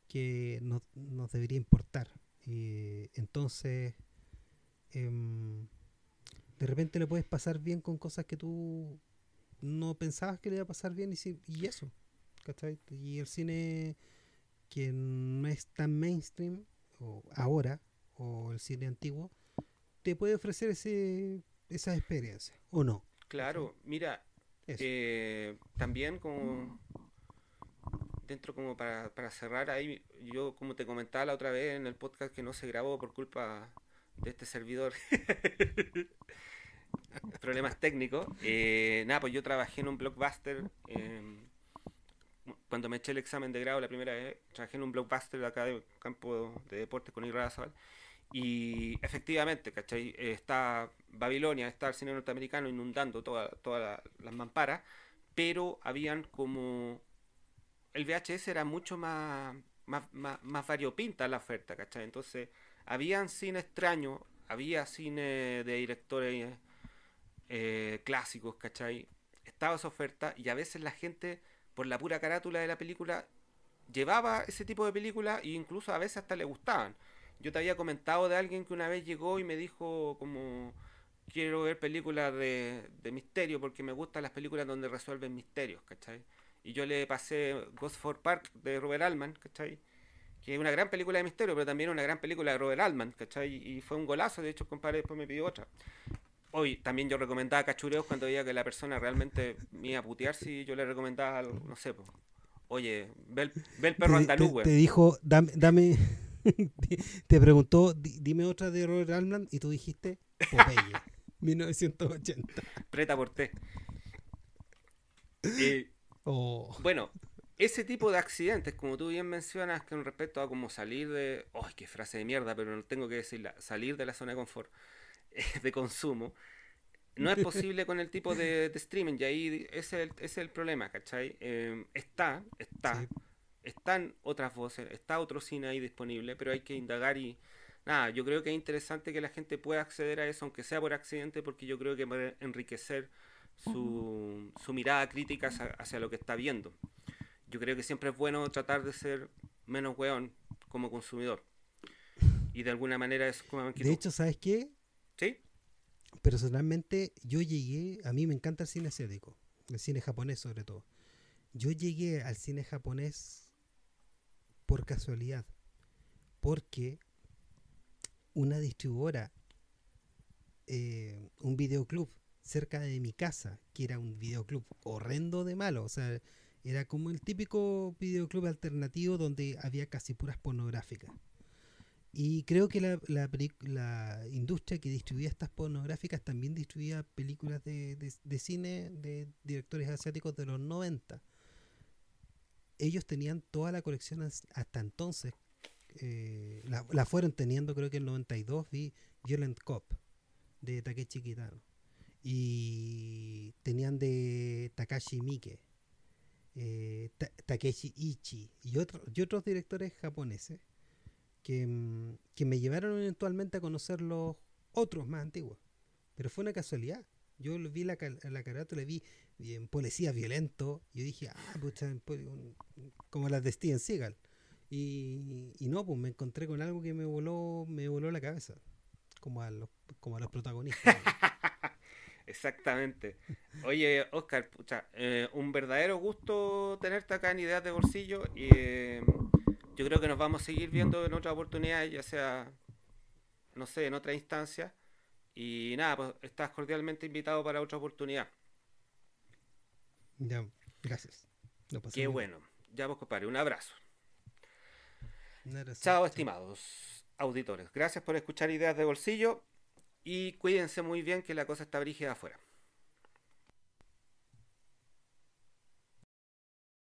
que nos debería importar. Entonces, em, de repente le puedes pasar bien con cosas que tú no pensabas que le iba a pasar bien y eso, ¿cachai? Y el cine que no es tan mainstream o ahora, o el cine antiguo, te puede ofrecer esa experiencia, o no, ¿cachai?
Claro, mira,
Eso.
también como dentro como para cerrar ahí, yo como te comentaba la otra vez en el podcast que no se grabó por culpa de este servidor, problemas técnicos, nada, pues yo trabajé en un blockbuster. Cuando me eché el examen de grado la primera vez, trabajé en un blockbuster de acá del campo de deportes con Irrazabal. Y efectivamente, ¿cachai? Está Babilonia, está el cine norteamericano inundando todas las mamparas, pero habían como... El VHS era mucho más variopinta la oferta, ¿cachai? Entonces, habían cine extraño, había cine de directores clásicos, ¿cachai? Estaba esa oferta y a veces la gente, por la pura carátula de la película, llevaba ese tipo de películas e incluso a veces hasta le gustaban. Yo te había comentado de alguien que una vez llegó y me dijo como quiero ver películas de misterio porque me gustan las películas donde resuelven misterios, ¿cachai? Y yo le pasé Ghost for Park de Robert Altman, ¿cachai? Que es una gran película de misterio, pero también una gran película de Robert Altman, ¿cachai? Y fue un golazo, de hecho el compadre después me pidió otra. Hoy también yo recomendaba cachureos cuando veía que la persona realmente me iba a putear si yo le recomendaba algo, no sé, pues, oye, ve el perro andaluz,
Te
weón.
dijo, dame te preguntó, dime otra de Robert Altman y tú dijiste Popeye, 1980.
Preta por té. Eh,
Oh,
bueno, ese tipo de accidentes, como tú bien mencionas, con respecto a como salir de... ¡Ay, qué frase de mierda! Pero no tengo que decirla. Salir de la zona de confort, de consumo. No es posible con el tipo de streaming y ahí ese es el problema, ¿cachai?
sí.
Están otras voces, está otro cine ahí disponible, pero hay que indagar y nada, yo creo que es interesante que la gente pueda acceder a eso, aunque sea por accidente, porque yo creo que va a enriquecer su mirada crítica hacia lo que está viendo. Yo creo que siempre es bueno tratar de ser menos weón como consumidor. Y de alguna manera es como
De
actitud.
hecho, ¿sabes qué?
¿Sí?
Personalmente, yo llegué, a mí me encanta el cine asiático, el cine japonés sobre todo. Yo llegué al cine japonés por casualidad, porque una distribuidora, un videoclub cerca de mi casa, que era un videoclub horrendo de malo, o sea, era como el típico videoclub alternativo donde había casi puras pornográficas. Y creo que la industria que distribuía estas pornográficas también distribuía películas de cine de directores asiáticos de los 90. Ellos tenían toda la colección hasta entonces. La fueron teniendo, creo que en el 92 vi Violent Cop de Takeshi Kitano. Y tenían de Takashi Miike, Takeshi Ichi y otros directores japoneses que me llevaron eventualmente a conocer los otros más antiguos. Pero fue una casualidad. Yo vi la carátula, vi en policía violento. Yo dije, pucha, como las de Steven Seagal. Y no, pues me encontré con algo que me voló la cabeza. Como a los protagonistas, digamos.
Exactamente. Oye, Oscar, pucha, un verdadero gusto tenerte acá en Ideas de Bolsillo y yo creo que nos vamos a seguir viendo en otra oportunidad, ya sea, no sé, en otra instancia. Y nada, pues estás cordialmente invitado para otra oportunidad.
Ya, gracias. Lo pasé
Qué
muy bien.
bueno. Ya vos, compadre, un abrazo.
Un abrazo.
Chao,
Chao.
estimados auditores. Gracias por escuchar Ideas de Bolsillo y cuídense muy bien que la cosa está brígida afuera.